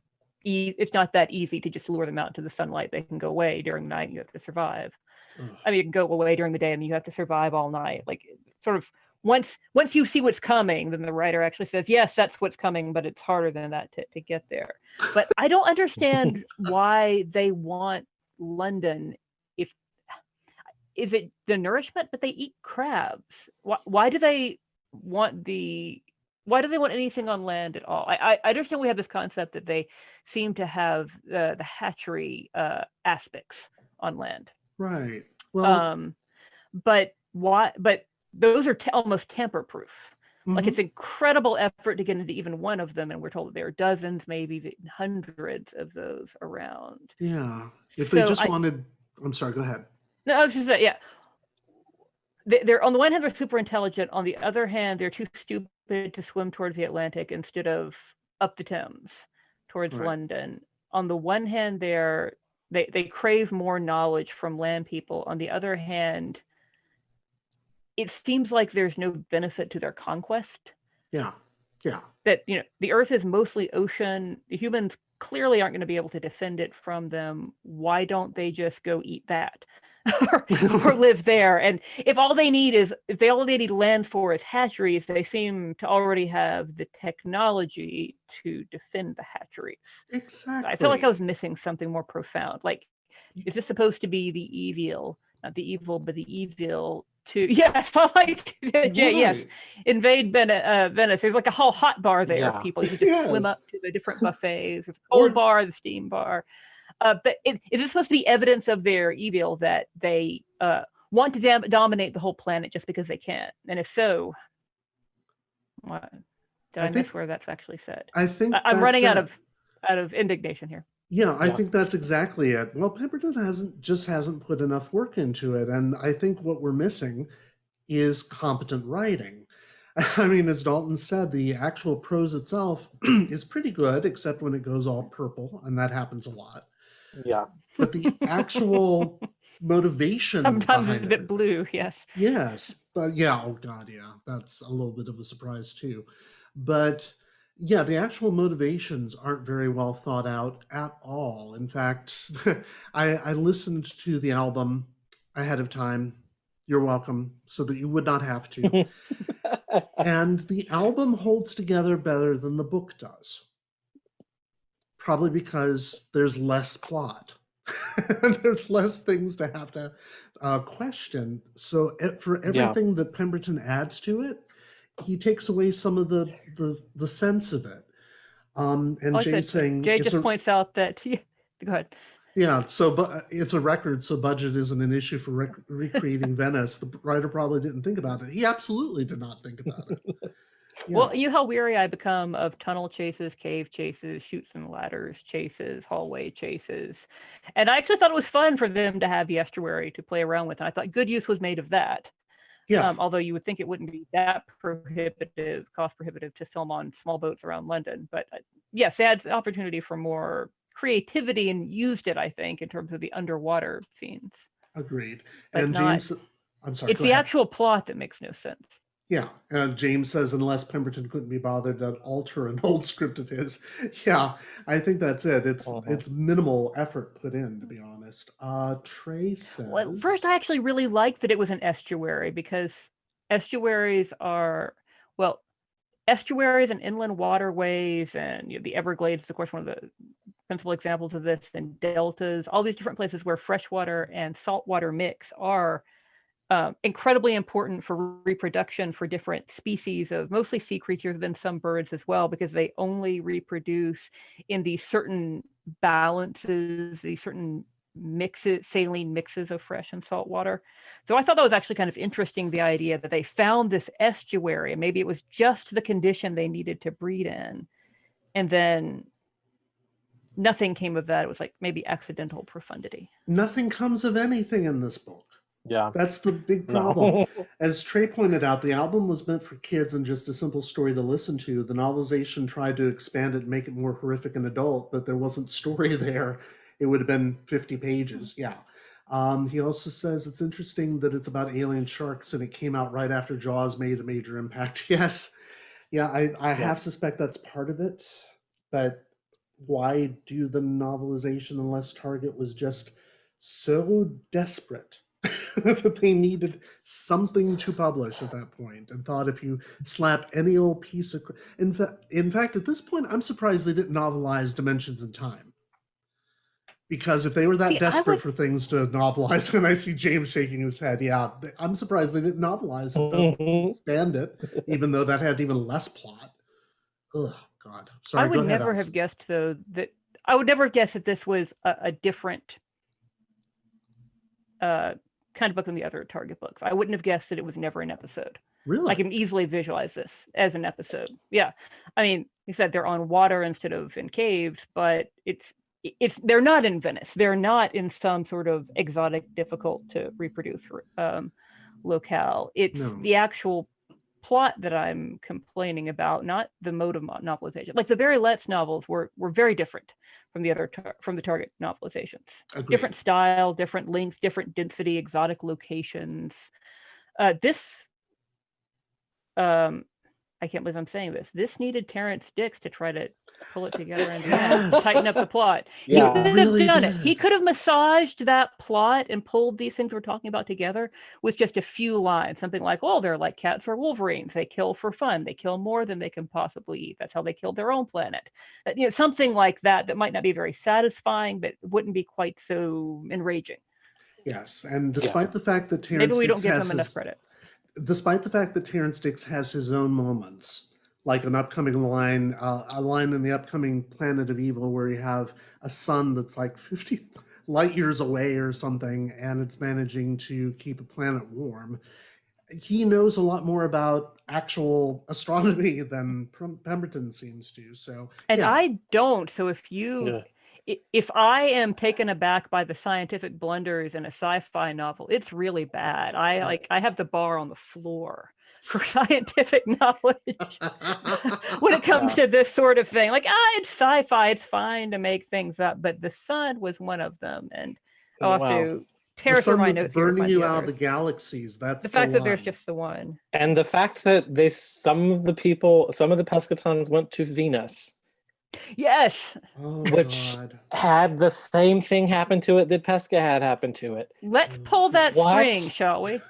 that easy to just lure them out into the sunlight. They can go away during night. You have to survive. Ugh. I mean, you can go away during the day and you have to survive all night. Like, sort of, once you see what's coming, then the writer actually says, yes, that's what's coming, but it's harder than that to get there. But I don't understand why they want London. Is it the nourishment? But they eat crabs. Why do they want anything on land at all? I understand we have this concept that they seem to have the hatchery aspects on land. Right. Well, But why? But those are almost tamper-proof. Like, mhm. it's incredible effort to get into even one of them, and we're told that there are dozens, maybe hundreds of those around. Yeah. If they So just wanted, I'm sorry, go ahead. No, I was just saying, yeah. They're on the one hand, they're super intelligent. On the other hand, they're too stupid to swim towards the Atlantic instead of up the Thames towards Right. London. On the one hand, they crave more knowledge from land people. On the other hand, it seems like there's no benefit to their conquest. Yeah. Yeah. That, the Earth is mostly ocean. The humans clearly aren't going to be able to defend it from them. Why don't they just go eat that? or live there? And if all they need land for is hatcheries, they seem to already have the technology to defend the hatcheries. Exactly. I feel like I was missing something more profound. Like, is this supposed to be the evil, not the evil, but the evil to, yes, like Jay, yes, invade Venice. There's like a whole hot bar there of people. You can just swim up to the different buffets. There's a cold bar, the steam bar. But is this supposed to be evidence of their evil, that they want to dominate the whole planet just because they can? And if so, what? Did I miss where that's actually said? I think I'm running out of indignation here. Yeah, I think that's exactly it. Well, Pemberton hasn't put enough work into it, and I think what we're missing is competent writing. I mean, as Dalton said, the actual prose itself is pretty good, except when it goes all purple, and that happens a lot. Yeah. But the actual motivation sometimes behind it's a bit blue, yes. Yes, but yeah, oh god, yeah, that's a little bit of a surprise too. But yeah, the actual motivations aren't very well thought out at all. In fact, I listened to the album ahead of time. You're welcome, so that you would not have to. And the album holds together better than the book does. Probably because there's less plot. There's less things to have to question. So for everything that Pemberton adds to it, he takes away some of the sense of it. And like Jay's saying Jay just points out that go ahead. Yeah, so it's a record, so budget isn't an issue for recreating Venice. The writer probably didn't think about it. He absolutely did not think about it. Yeah. Well, you know how weary I become of tunnel chases, cave chases, chutes and ladders chases, hallway chases. And I actually thought it was fun for them to have the estuary to play around with. And I thought good use was made of that. Yeah, Although you would think it wouldn't be that cost prohibitive to film on small boats around London. But yes, they had the opportunity for more creativity and used it, I think, in terms of the underwater scenes. agreed. But And not, James, I'm sorry. it's go the ahead. actual plot that makes no sense. Yeah, and James says unless Pemberton couldn't be bothered to alter an old script of his. Yeah, I think that's it. It's minimal effort put in, to be honest. Trey says. Well, first, I actually really liked that it was an estuary because estuaries are, well, estuaries and inland waterways, and the Everglades is, of course, one of the principal examples of this, and deltas, all these different places where freshwater and saltwater mix are incredibly important for reproduction for different species of mostly sea creatures, then some birds as well, because they only reproduce in these certain balances, these certain mixes, saline mixes of fresh and salt water. So I thought that was actually kind of interesting, the idea that they found this estuary, and maybe it was just the condition they needed to breed in, and then nothing came of that. It was like maybe accidental profundity. Nothing comes of anything in this book. Yeah. That's the big problem. No. As Trey pointed out, the album was meant for kids and just a simple story to listen to. The novelization tried to expand it and make it more horrific and adult, but there wasn't story there. It would have been 50 pages. Yeah. He also says it's interesting that it's about alien sharks and it came out right after Jaws made a major impact. Yes. Yeah, I half suspect that's part of it. But why do the novelization unless Target was just so desperate that they needed something to publish at that point and thought if you slap any old piece of... In fact, at this point, I'm surprised they didn't novelize Dimensions in Time. Because if they were that desperate for things to novelize, and I see James shaking his head, yeah, I'm surprised they didn't novelize it, expand it, even though that had even less plot. Oh, God. Sorry, I would never have guessed, though, that this was a different kind of book than the other Target books. I wouldn't have guessed that it was never an episode. Really? I can easily visualize this as an episode. Yeah. I mean, you said they're on water instead of in caves, but they're not in Venice. They're not in some sort of exotic, difficult to reproduce locale. It's the actual plot that I'm complaining about, not the mode of novelization. Like the Barry Letts novels were very different from the Target novelizations. Agreed. Different style, different length, different density, exotic locations. I can't believe I'm saying this. This needed Terrence Dicks to try to pull it together and tighten up the plot. Yeah, he could have done it. He could have massaged that plot and pulled these things we're talking about together with just a few lines. Something like, "Oh, they're like cats or wolverines. They kill for fun. They kill more than they can possibly eat. That's how they killed their own planet." Something like that might not be very satisfying, but wouldn't be quite so enraging. Yes, and despite the fact that Terrence maybe we Dicks don't give him enough credit. Despite the fact that Terrence Dicks has his own moments, like an upcoming line, a line in the upcoming Planet of Evil where you have a sun that's like 50 light years away or something, and it's managing to keep a planet warm. He knows a lot more about actual astronomy than Pemberton seems to. So, and I don't. So if I am taken aback by the scientific blunders in a sci-fi novel, it's really bad. I have the bar on the floor for scientific knowledge when it comes to this sort of thing. Like, it's sci-fi, it's fine to make things up, but the sun was one of them, and I'll have to tear through my notes. Burning you out of the galaxies. That's the fact that there's just the one, and the fact that some of the Pescatons went to Venus. Yes. Which had the same thing happen to it that Pesca had happened to it. Let's pull that string, shall we?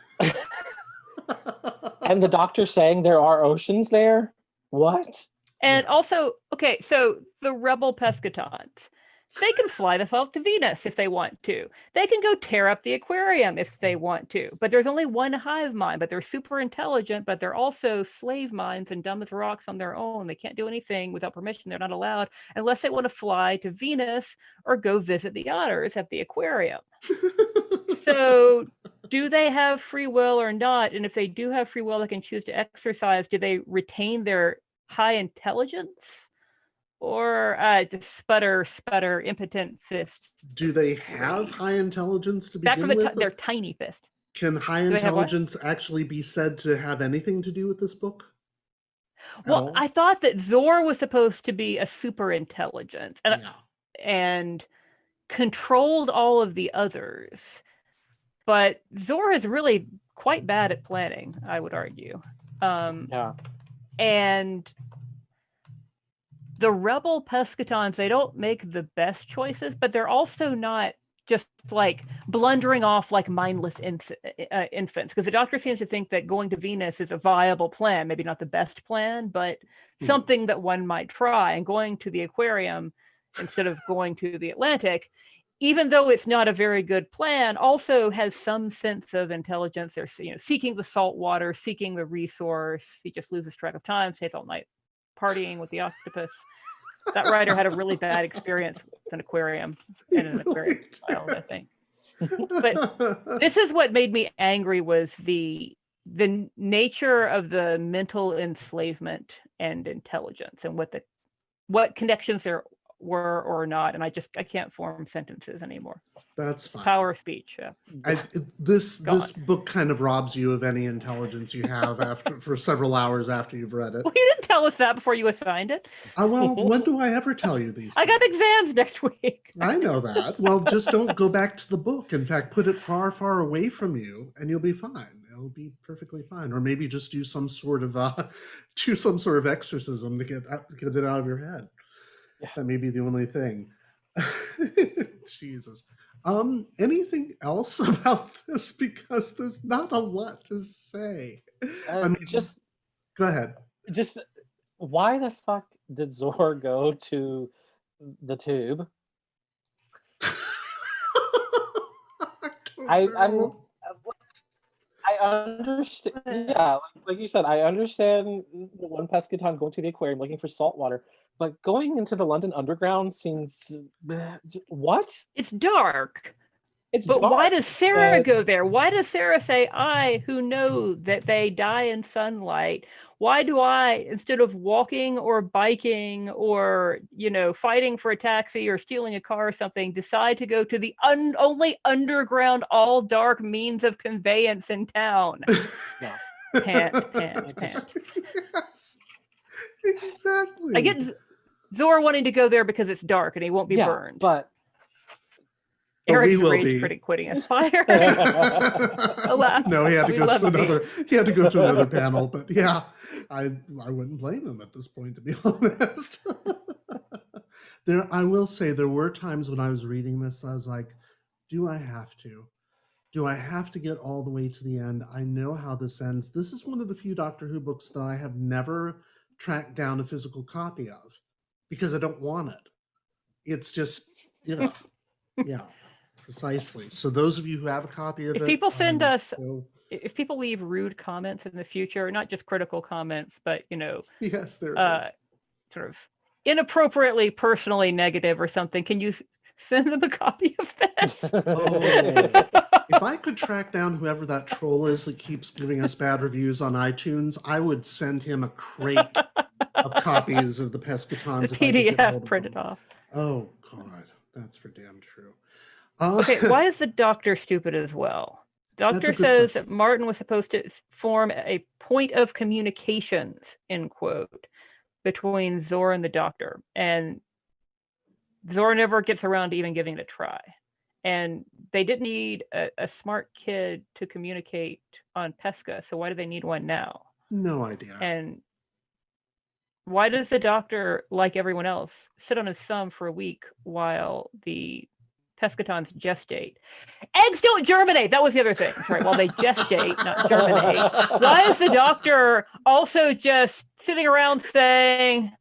And the doctor saying there are oceans there? What? And also, okay, so the rebel Pescatons. They can fly themselves to Venus if they want to. They can go tear up the aquarium if they want to. But there's only one hive mind, but they're super intelligent, but they're also slave minds and dumb as rocks on their own. They can't do anything without permission. They're not allowed unless they want to fly to Venus or go visit the otters at the aquarium. So do they have free will or not? And if they do have free will, they can choose to exercise. Do they retain their high intelligence? Or just sputter, impotent fists? Do they have high intelligence to begin Back from with? their tiny fist. Can high intelligence actually be said to have anything to do with this book? Well, I thought that Zor was supposed to be a super intelligence and controlled all of the others. But Zor is really quite bad at planning, I would argue. And the rebel Pescatons, they don't make the best choices, but they're also not just like blundering off like mindless infants. Because the Doctor seems to think that going to Venus is a viable plan, maybe not the best plan, but something that one might try. And going to the aquarium instead of going to the Atlantic, even though it's not a very good plan, also has some sense of intelligence. They're seeking the salt water, seeking the resource. He just loses track of time, stays all night partying with the octopus. That writer had a really bad experience with an aquarium and an aquarium child, I think. But this is what made me angry, was the nature of the mental enslavement and intelligence, and what connections there were or not. And I can't form sentences anymore. That's fine. Power of speech. This book kind of robs you of any intelligence you have for several hours after you've read it. Well, you didn't tell us that before you assigned it. Well, when do I ever tell you these things? I got exams next week. I know that. Well, just don't go back to the book. In fact, put it far, far away from you, and you'll be fine. It'll be perfectly fine. Or maybe just do some sort of exorcism to get it out of your head. Yeah. That may be the only thing. Jesus. Anything else about this? Because there's not a lot to say. Go ahead. Just why the fuck did Zor go to the tube? I understand. Yeah, like you said, I understand the one Pescaton going to the aquarium looking for salt water, but going into the London Underground seems what? It's dark. But why does Sarah go there? Why does Sarah say, I, who know that they die in sunlight, why do I, instead of walking or biking or, fighting for a taxi or stealing a car or something, decide to go to the only underground, all dark means of conveyance in town? Pant. Yes, exactly. I get Zor wanting to go there because it's dark and he won't be burned. But Eric's rage critic quitting Aspire. Alas, no, he had to go to another panel. But yeah, I wouldn't blame him at this point, to be honest. I will say there were times when I was reading this, I was like, do I have to? Do I have to get all the way to the end? I know how this ends. This is one of the few Doctor Who books that I have never tracked down a physical copy of because I don't want it. It's just, yeah. Precisely. So those of you who have a copy of it, people send us, if people leave rude comments in the future, not just critical comments, but yes, there is. Sort of inappropriately personally negative or something, can you send them a copy of this? If I could track down whoever that troll is that keeps giving us bad reviews on iTunes, I would send him a crate of copies of the Pescatons. The PDF printed off. Oh God, that's for damn true. Okay, why is the Doctor stupid as well? Doctor says that Martin was supposed to form a point of communications, end quote, between Zor and the Doctor. And Zor never gets around to even giving it a try. And they didn't need a smart kid to communicate on Pesca, so why do they need one now? No idea. And why does the Doctor, like everyone else, sit on his thumb for a week while the Pescatons gestate? Eggs don't germinate. That was the other thing. Sorry, while they gestate, not germinate. Why is the Doctor also just sitting around saying,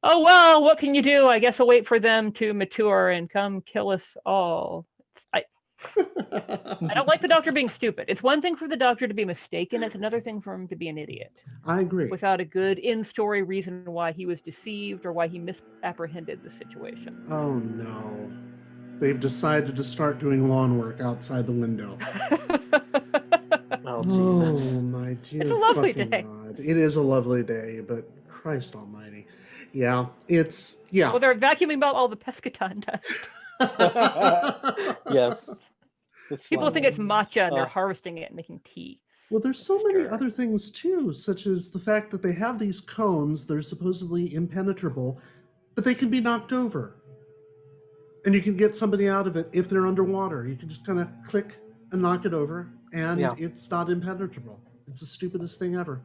oh, well, what can you do? I guess I'll wait for them to mature and come kill us all. I don't like the Doctor being stupid. It's one thing for the Doctor to be mistaken. It's another thing for him to be an idiot. I agree. Without a good in-story reason why he was deceived or why he misapprehended the situation. Oh, no. They've decided to start doing lawn work outside the window. Oh, Jesus. Oh, my dear. It's a lovely fucking day. God. It is a lovely day, but Christ almighty. Yeah, yeah. Well, they're vacuuming out all the Pescaton dust. Yes. People think it's matcha and they're Oh. harvesting it and making tea. Well, there's so many other things too, such as the fact that they have these cones, they're supposedly impenetrable, but they can be knocked over. And you can get somebody out of it if they're underwater. You can just kind of click and knock it over, and it's not impenetrable. It's the stupidest thing ever.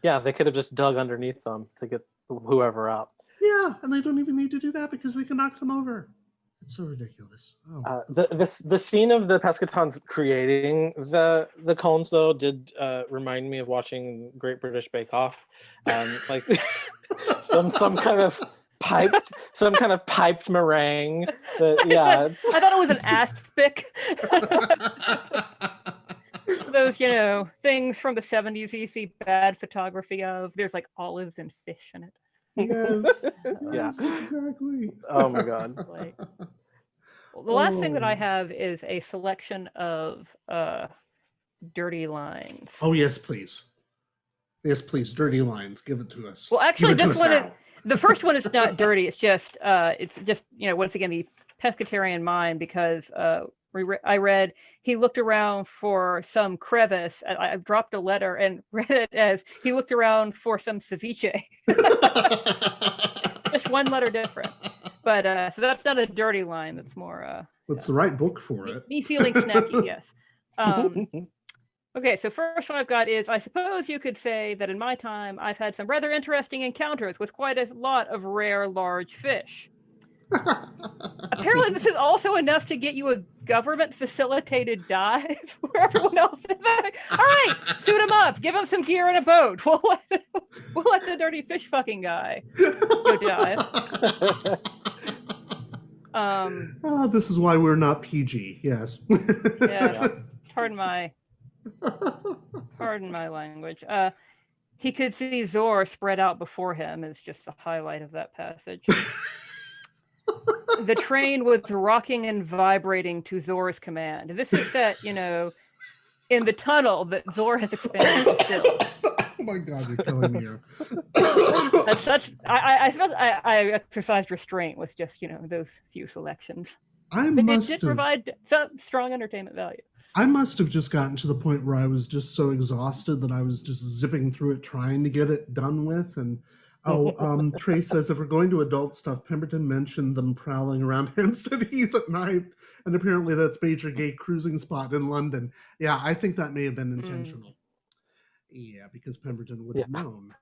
Yeah, they could have just dug underneath them to get whoever out. Yeah, and they don't even need to do that because they can knock them over. It's so ridiculous. Oh. The scene of the Pescatons creating the cones, though, did remind me of watching Great British Bake Off, like some kind of piped meringue. I thought it was an aspic. Those, things from the 70s you see bad photography of. There's like olives and fish in it. Yes. Yeah. Exactly. Oh my God. The last thing that I have is a selection of dirty lines. Oh, yes, please. Yes, please. Dirty lines. Give it to us. Well, actually, Give it to this us one, now. the first one is not dirty. It's just once again, the pescatarian mind, because I read he looked around for some crevice. I dropped a letter and read it as he looked around for some ceviche. Just one letter different. But so that's not a dirty line. That's more. It's the right book for it. Me feeling snacky, yes. Okay, so first one I've got is, I suppose you could say that in my time, I've had some rather interesting encounters with quite a lot of rare large fish. Apparently, this is also enough to get you a government-facilitated dive where everyone else is like, all right, suit him up, give him some gear and a boat. We'll let the dirty fish fucking guy go dive. This is why we're not PG. Yes. Yes. Pardon my language. He could see Zor spread out before him is just the highlight of that passage. The train was rocking and vibrating to Zor's command. This is set, in the tunnel that Zor has expanded still. Oh my God, you're killing me here. As such, I felt I exercised restraint with just, those few selections. It did provide some strong entertainment value. I must have just gotten to the point where I was just so exhausted that I was just zipping through it, trying to get it done with. And Trey says, if we're going to adult stuff, Pemberton mentioned them prowling around Hampstead Heath at night, and apparently that's Major Gay cruising spot in London. Yeah, I think that may have been intentional. Yeah, because Pemberton would have known.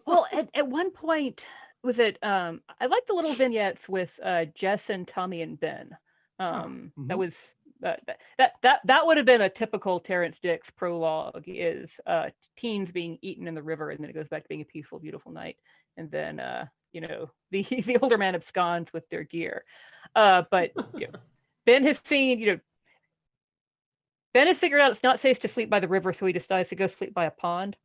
Well, at one point, was it? I like the little vignettes with Jess and Tommy and Ben. That was that would have been a typical Terrence Dicks prologue, is teens being eaten in the river, and then it goes back to being a peaceful, beautiful night, and then the older man absconds with their gear. But Ben has seen Ben has figured out it's not safe to sleep by the river, so he decides to go sleep by a pond.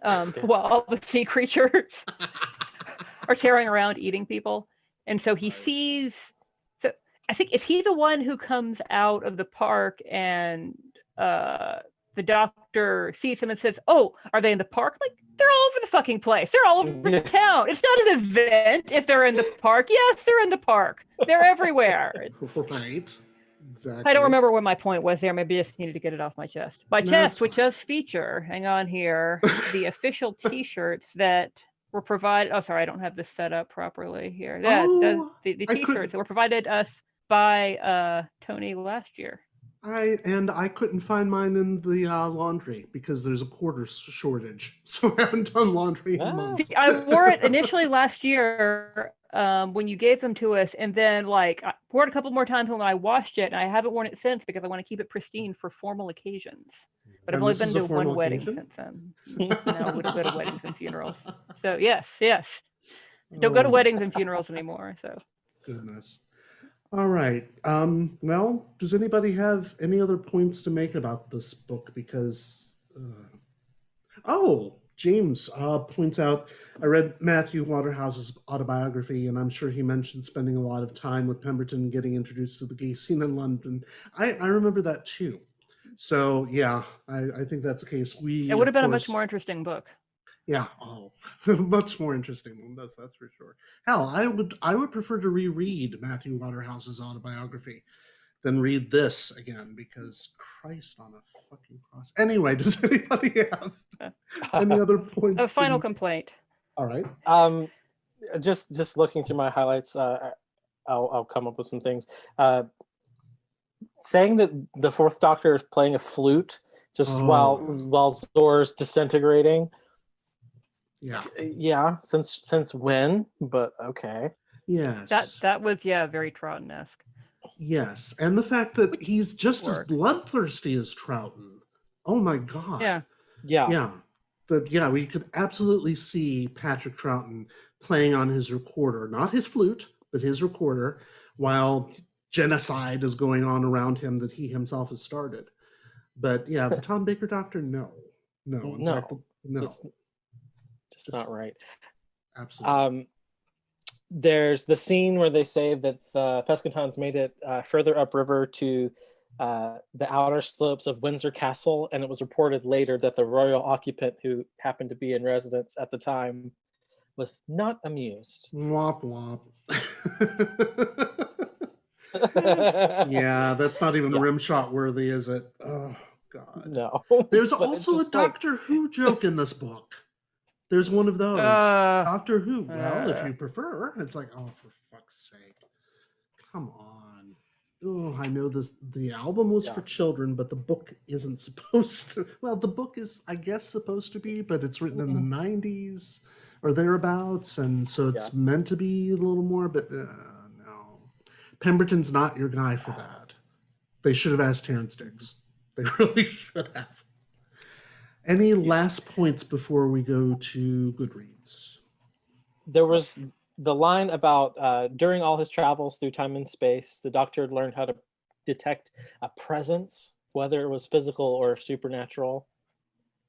While all the sea creatures are tearing around eating people, and so he sees. I think, is he the one who comes out of the park and the Doctor sees him and says, "Oh, are they in the park?" Like, they're all over the fucking place. They're all over the town. It's not an event if they're in the park. Yes, they're in the park. They're everywhere. Right. Exactly. I don't remember what my point was there. Maybe I just needed to get it off my chest. My chest, which does feature, hang on here, the official T-shirts that were provided. Oh, sorry, I don't have this set up properly here. The T-shirts that were provided us by Tony last year. I couldn't find mine in the laundry because there's a quarter shortage, so I haven't done laundry in months. See, I wore it initially last year when you gave them to us, and then I wore it a couple more times when I washed it, and I haven't worn it since because I want to keep it pristine for formal occasions. But I've And only this been is a to one formal wedding occasion? since then. No, we don't go to weddings and funerals. So yes. Don't go to Oh, weddings and funerals anymore. So goodness. All right. Well, does anybody have any other points to make about this book? Because, James points out, I read Matthew Waterhouse's autobiography, and I'm sure he mentioned spending a lot of time with Pemberton, getting introduced to the gay scene in London. I remember that too. So yeah, I think that's the case. it would have been a much more interesting book. Yeah. Oh, much more interesting one. That's for sure. Hell, I would prefer to reread Matthew Waterhouse's autobiography than read this again, because Christ on a fucking cross. Anyway, does anybody have any other points? A final complaint. All right. Just looking through my highlights, I'll come up with some things. Saying that the Fourth Doctor is playing a flute while Zor's disintegrating. Yeah. Since when? But okay. Yes. That was very Troughton-esque. Yes, and the fact that he's just as bloodthirsty as Troughton. Oh my God. Yeah. We could absolutely see Patrick Troughton playing on his recorder, not his flute, but his recorder, while genocide is going on around him that he himself has started. But yeah, the Tom Baker Doctor, no. In fact, no. Just not right. Absolutely. There's the scene where they say that the Pescatons made it further upriver to the outer slopes of Windsor Castle, and it was reported later that the royal occupant, who happened to be in residence at the time, was not amused. Womp womp. Yeah, that's not even rim shot worthy, is it? Oh God. No. There's also a Doctor Who joke in this book. There's one of those. Doctor Who. Well, if you prefer. It's like, oh, for fuck's sake. Come on. Oh, I know the album was for children, but the book isn't supposed to. Well, the book is, I guess, supposed to be, but it's written in the 90s or thereabouts, and so it's meant to be a little more, but no. Pemberton's not your guy for that. They should have asked Terrence Dicks. They really should have. Any last points before we go to Goodreads? There was the line about during all his travels through time and space, the Doctor had learned how to detect a presence, whether it was physical or supernatural.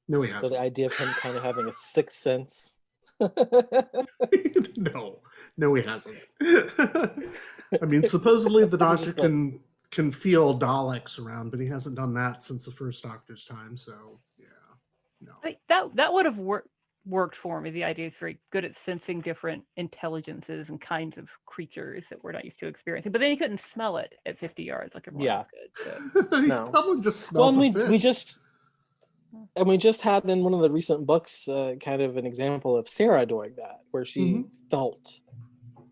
No, he hasn't. So the idea of him kind of having a sixth sense. No, he hasn't. I mean, supposedly the Doctor can feel Daleks around, but he hasn't done that since the first Doctor's time. So yeah, no. That would have worked for me. The idea is very good at sensing different intelligences and kinds of creatures that we're not used to experiencing. But then he couldn't smell it at 50 yards like everyone else could. So. He probably just smelled the fish. we just had in one of the recent books kind of an example of Sarah doing that, where she felt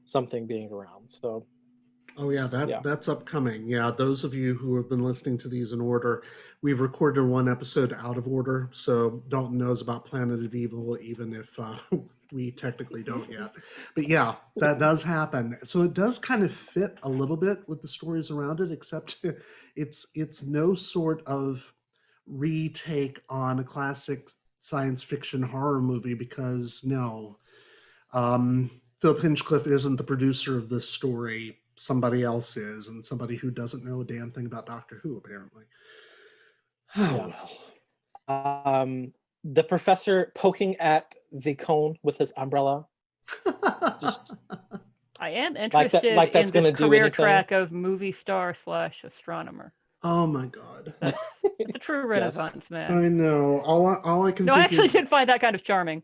something being around. So. Oh yeah, that's upcoming. Yeah, those of you who have been listening to these in order, we've recorded one episode out of order, so Dalton knows about Planet of Evil, even if we technically don't yet. But yeah, that does happen. So it does kind of fit a little bit with the stories around it, except it's no sort of retake on a classic science fiction horror movie, because no, Philip Hinchcliffe isn't the producer of this story. Somebody else is, and somebody who doesn't know a damn thing about Doctor Who, apparently. The professor poking at the cone with his umbrella. I am interested in this career track of movie star / astronomer. Oh my God. It's a true renaissance, man. I know. All I can think I actually did find that kind of charming.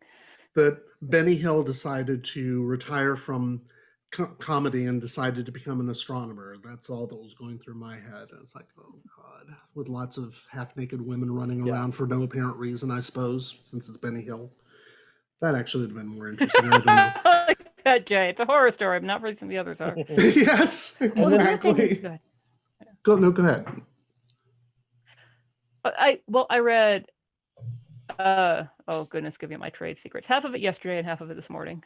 That Benny Hill decided to retire from comedy and decided to become an astronomer. That's all that was going through my head. And it's like, oh God, with lots of half-naked women running around for no apparent reason, I suppose, since it's Benny Hill. That actually would have been more interesting. I don't know. I like that, Jay. It's a horror story, but not for some of the others are. Yes, exactly. Go ahead. I read oh goodness, give me my trade secrets. Half of it yesterday and half of it this morning.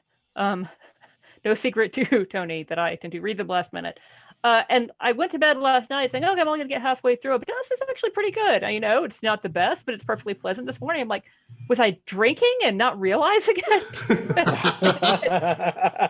No secret to Tony that I tend to read them last minute. And I went to bed last night saying, okay, I'm only going to get halfway through it. But this is actually pretty good. It's not the best, but it's perfectly pleasant. This morning, I'm like, was I drinking and not realizing it?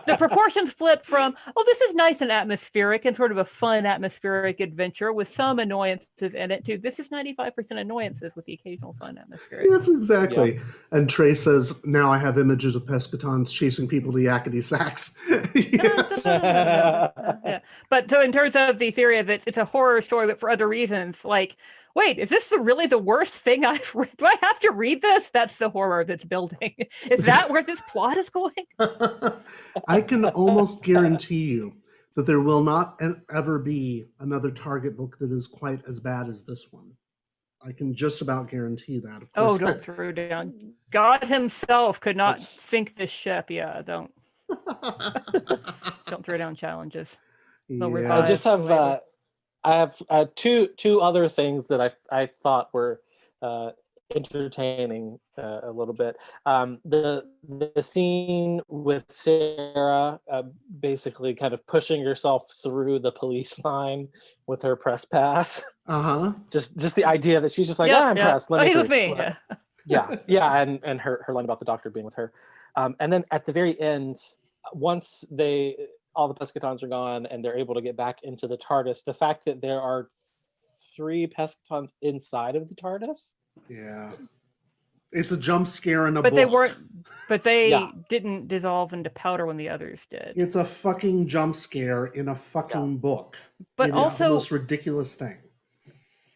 The proportions flip from, this is nice and atmospheric and sort of a fun atmospheric adventure with some annoyances in it, to this is 95% annoyances with the occasional fun atmospheric. Yes, exactly. Yeah. And Trey says, now I have images of Pescatons chasing people to yakety sax. Yes. Yeah. But so in terms of the theory of it, it's a horror story, but for other reasons, like, wait, is this really the worst thing I've read? Do I have to read this? That's the horror that's building. Is that where this plot is going? I can almost guarantee you that there will not ever be another Target book that is quite as bad as this one. I can just about guarantee that. Of course. Don't throw down. God himself could not sink this ship. Yeah, don't. Don't throw down challenges. Yeah. I just have I have two other things that I thought were entertaining a little bit. The scene with Sarah basically kind of pushing herself through the police line with her press pass. Just the idea that she's just like, I'm pressed. Let me. With me. Yeah, and her line about the doctor being with her, and then at the very end, once all the Pescatons are gone and they're able to get back into the TARDIS, the fact that there are 3 Pescatons inside of the TARDIS. Yeah. It's a jump scare in a book. They didn't dissolve into powder when the others did. It's a fucking jump scare in a fucking book. But it also, is the most ridiculous thing.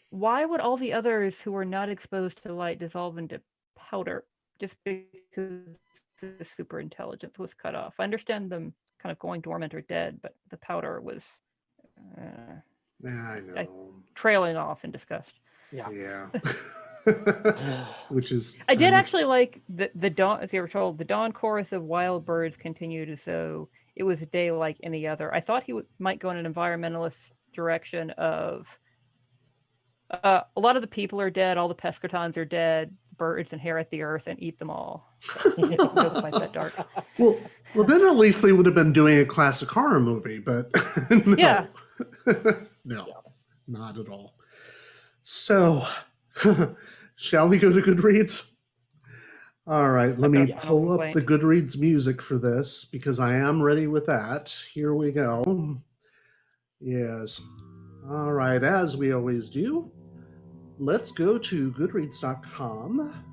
Why would all the others who were not exposed to light dissolve into powder just because the super intelligence was cut off? I understand them kind of going dormant or dead, but the powder was I know. Trailing off in disgust. Yeah. Which is I did actually like the dawn, as you were told, the dawn chorus of wild birds continued as though it was a day like any other. I thought he might go in an environmentalist direction of a lot of the people are dead, all the Pescatons are dead, birds inherit the earth and eat them all. It doesn't quite that dark. Well, then at least they would have been doing a classic horror movie, but no. Yeah. No, not at all. So, shall we go to Goodreads? All right, let me pull up the Goodreads music for this because I am ready with that. Here we go. Yes. All right, as we always do, let's go to goodreads.com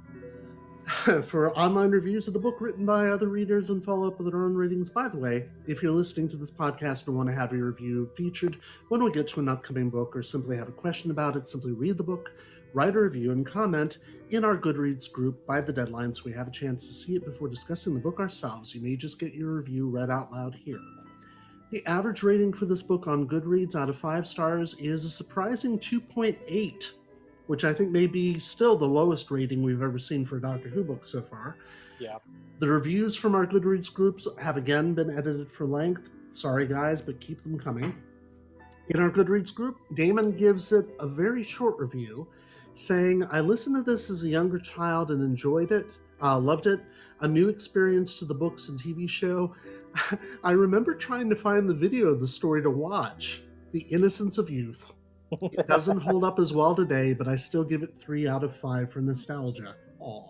for online reviews of the book written by other readers and follow up with their own readings. By the way, if you're listening to this podcast and want to have your review featured when we get to an upcoming book or simply have a question about it, simply read the book, write a review, and comment in our Goodreads group by the deadline so we have a chance to see it before discussing the book ourselves. You may just get your review read out loud here. The average rating for this book on Goodreads out of 5 stars is a surprising 2.8, which I think may be still the lowest rating we've ever seen for a Doctor Who book so far. Yeah. The reviews from our Goodreads groups have again been edited for length. Sorry guys, but keep them coming. In our Goodreads group, Damon gives it a very short review, saying, I listened to this as a younger child and enjoyed it, loved it, a new experience to the books and TV show. I remember trying to find the video of the story to watch, The Innocence of Youth. It doesn't hold up as well today, but I still give it 3 out of 5 for nostalgia. Aw.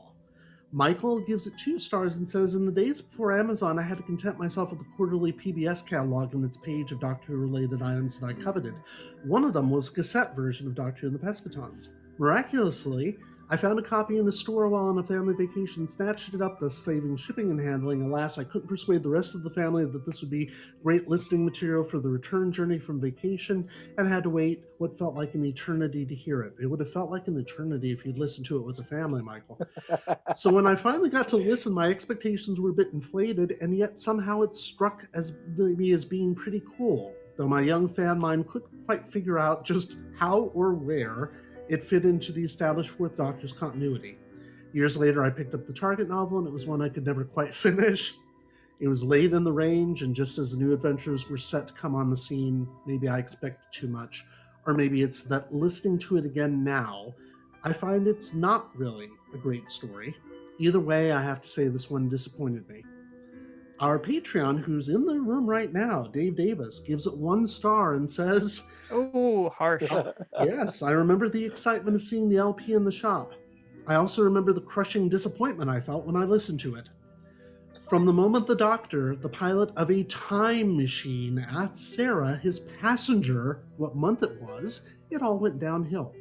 Michael gives it 2 stars and says, in the days before Amazon, I had to content myself with the quarterly PBS catalog and its page of Doctor Who-related items that I coveted. One of them was a cassette version of Doctor Who and the Pescatons. Miraculously, I found a copy in a store while on a family vacation, snatched it up, thus saving shipping and handling. Alas, I couldn't persuade the rest of the family that this would be great listening material for the return journey from vacation, and had to wait what felt like an eternity to hear it. It would have felt like an eternity if you'd listened to it with the family, Michael. So when I finally got to listen, my expectations were a bit inflated, and yet somehow it struck me as being pretty cool, though my young fan mind couldn't quite figure out just how or where it fit into the established Fourth Doctor's continuity. Years later, I picked up the Target novel, and it was one I could never quite finish. It was late in the range, and just as the new adventures were set to come on the scene, maybe I expected too much. Or maybe it's that listening to it again now, I find it's not really a great story. Either way, I have to say this one disappointed me. Our Patreon, who's in the room right now, Dave Davis, gives it 1 star and says, Oh, harsh. yes, I remember the excitement of seeing the LP in the shop. I also remember the crushing disappointment I felt when I listened to it. From the moment the Doctor, the pilot of a time machine, asked Sarah, his passenger, what month it was, it all went downhill.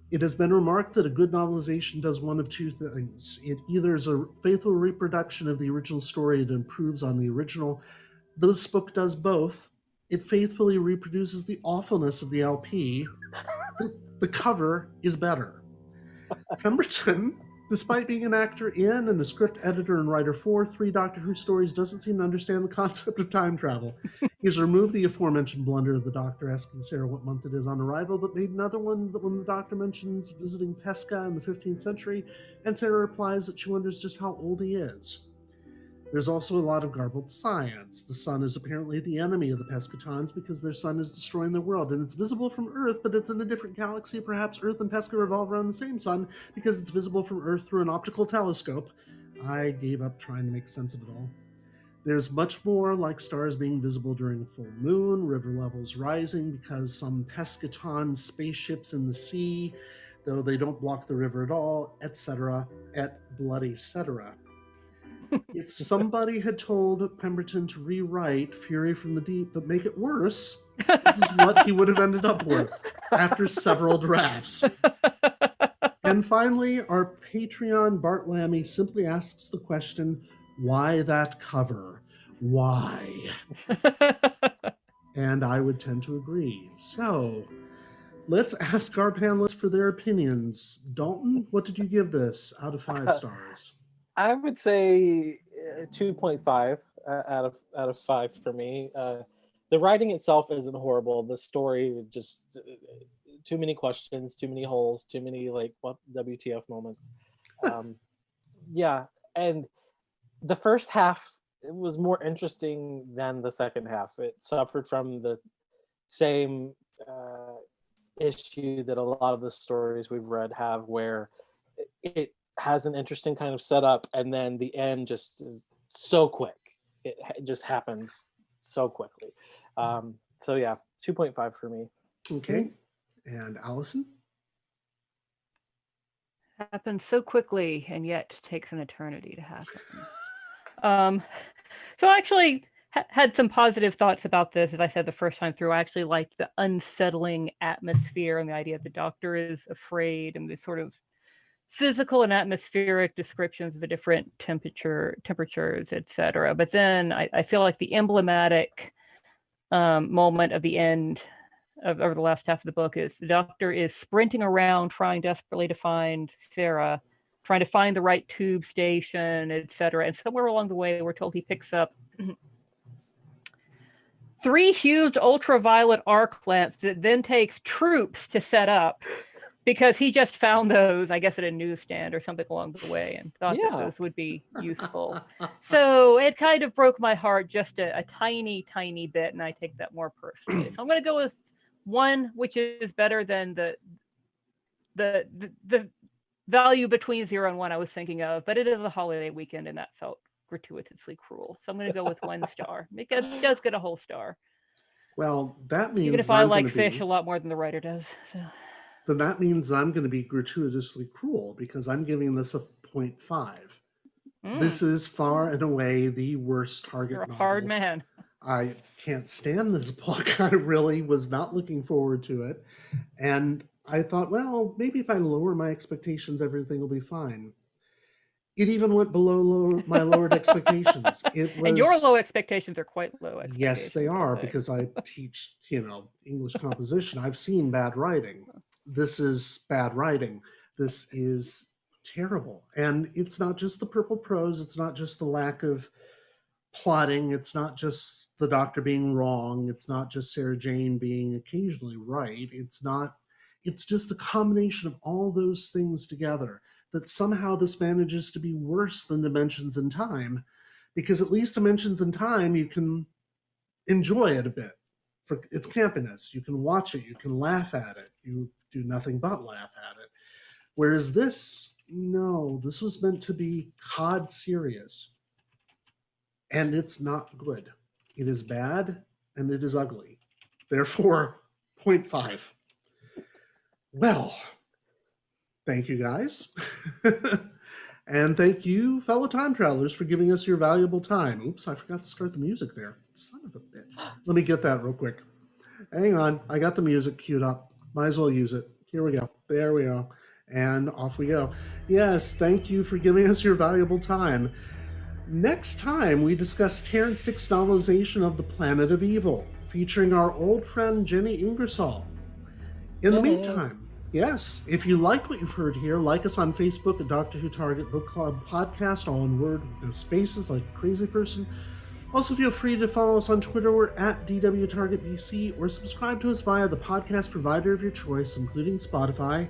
It has been remarked that a good novelization does one of 2 things. It either is a faithful reproduction of the original story and improves on the original. This book does both. It faithfully reproduces the awfulness of the LP. The cover is better. Pemberton, despite being an actor in and a script editor and writer for 3 Doctor Who stories, doesn't seem to understand the concept of time travel. He has removed the aforementioned blunder of the Doctor asking Sarah what month it is on arrival, but made another one that when the Doctor mentions visiting Pesca in the 15th century, and Sarah replies that she wonders just how old he is. There's also a lot of garbled science. The sun is apparently the enemy of the Pescatons because their sun is destroying their world, and it's visible from Earth, but it's in a different galaxy. Perhaps Earth and Pesca revolve around the same sun because it's visible from Earth through an optical telescope. I gave up trying to make sense of it all. There's much more, like stars being visible during a full moon, river levels rising because some Pescaton spaceships in the sea, though they don't block the river at all, etc., et bloody cetera. If somebody had told Pemberton to rewrite Fury from the Deep but make it worse, this is what he would have ended up with after several drafts. And finally, our Patreon Bart Lammy simply asks the question, why that cover? Why? And I would tend to agree. So let's ask our panelists for their opinions. Dalton, what did you give this out of 5 stars? I would say 2.5 out of 5 for me. The writing itself isn't horrible. The story just too many questions, too many holes, too many like what WTF moments. Yeah, and the first half was more interesting than the second half. It suffered from the same issue that a lot of the stories we've read have, where it has an interesting kind of setup and then the end just is so quick. It just happens so quickly. So yeah, 2.5 for me. Okay. And Alyson? Happens so quickly and yet takes an eternity to happen. So I actually had some positive thoughts about this. As I said the first time through, I actually liked the unsettling atmosphere and the idea that the Doctor is afraid, and the sort of physical and atmospheric descriptions of the different temperatures, etc. But then I feel like the emblematic moment of the end of the last half of the book is the Doctor is sprinting around trying desperately to find Sarah, trying to find the right tube station, etc. And somewhere along the way, we're told he picks up 3 huge ultraviolet arc lamps that then takes troops to set up, because he just found those, I guess, at a newsstand or something along the way and thought that those would be useful. So it kind of broke my heart just a tiny, tiny bit, and I take that more personally. So I'm going to go with 1, which is better than the value between 0 and 1 I was thinking of, but it is a holiday weekend, and that felt gratuitously cruel. So I'm going to go with 1 star. It does get a whole star. Well, that means even if I like fish a lot more than the writer does. So. Then that means I'm going to be gratuitously cruel because I'm giving this a 0.5. This is far and away the worst Target You're a novel. hard man. I can't stand this book. I really was not looking forward to it. And I thought, well, maybe if I lower my expectations, everything will be fine. It even went below my lowered expectations. It was, and your low expectations are quite low expectations. Yes, they are, because I teach, English composition. I've seen bad writing. This is bad writing. This is terrible. And it's not just the purple prose. It's not just the lack of plotting. It's not just the Doctor being wrong. It's not just Sarah Jane being occasionally right. It's just the combination of all those things together that somehow this manages to be worse than Dimensions in Time, because at least Dimensions in Time, you can enjoy it a bit for its campiness. You can watch it. You can laugh at it. You do nothing but laugh at it. Whereas this, no, this was meant to be cod serious. and it's not good. It is bad and it is ugly. Therefore, 0.5. Well, thank you guys. And thank you, fellow time travelers, for giving us your valuable time. Oops, I forgot to start the music there. Son of a bitch. Let me get that real quick. Hang on. I got the music queued up. Might as well use it. Here we go. There we go. And off we go. Yes, thank you for giving us your valuable time. Next time, we discuss Terrence Dick's novelization of The Planet of Evil, featuring our old friend Jenny Ingersoll. In the meantime, yes, if you like what you've heard here, like us on Facebook at Doctor Who Target Book Club Podcast, all in word, no spaces, like a crazy person. Also, feel free to follow us on Twitter. We're at DWTargetBC, or subscribe to us via the podcast provider of your choice, including Spotify.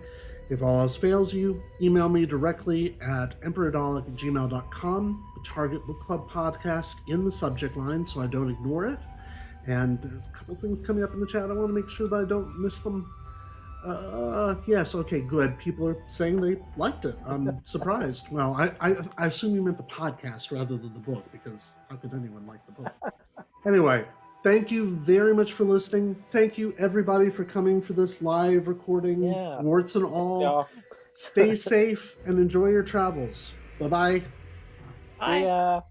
If all else fails you, email me directly at emperadolic@gmail.com, the Target Book Club Podcast in the subject line so I don't ignore it. And there's a couple things coming up in the chat. I want to make sure that I don't miss them. Yes, okay, good. People are saying they liked it. I'm surprised. Well, I assume you meant the podcast rather than the book, because how could anyone like the book? Anyway, thank you very much for listening. Thank you, everybody, for coming for this live recording. Yeah. Warts and all. Yeah. Stay safe and enjoy your travels. Bye-bye. Bye. Yeah.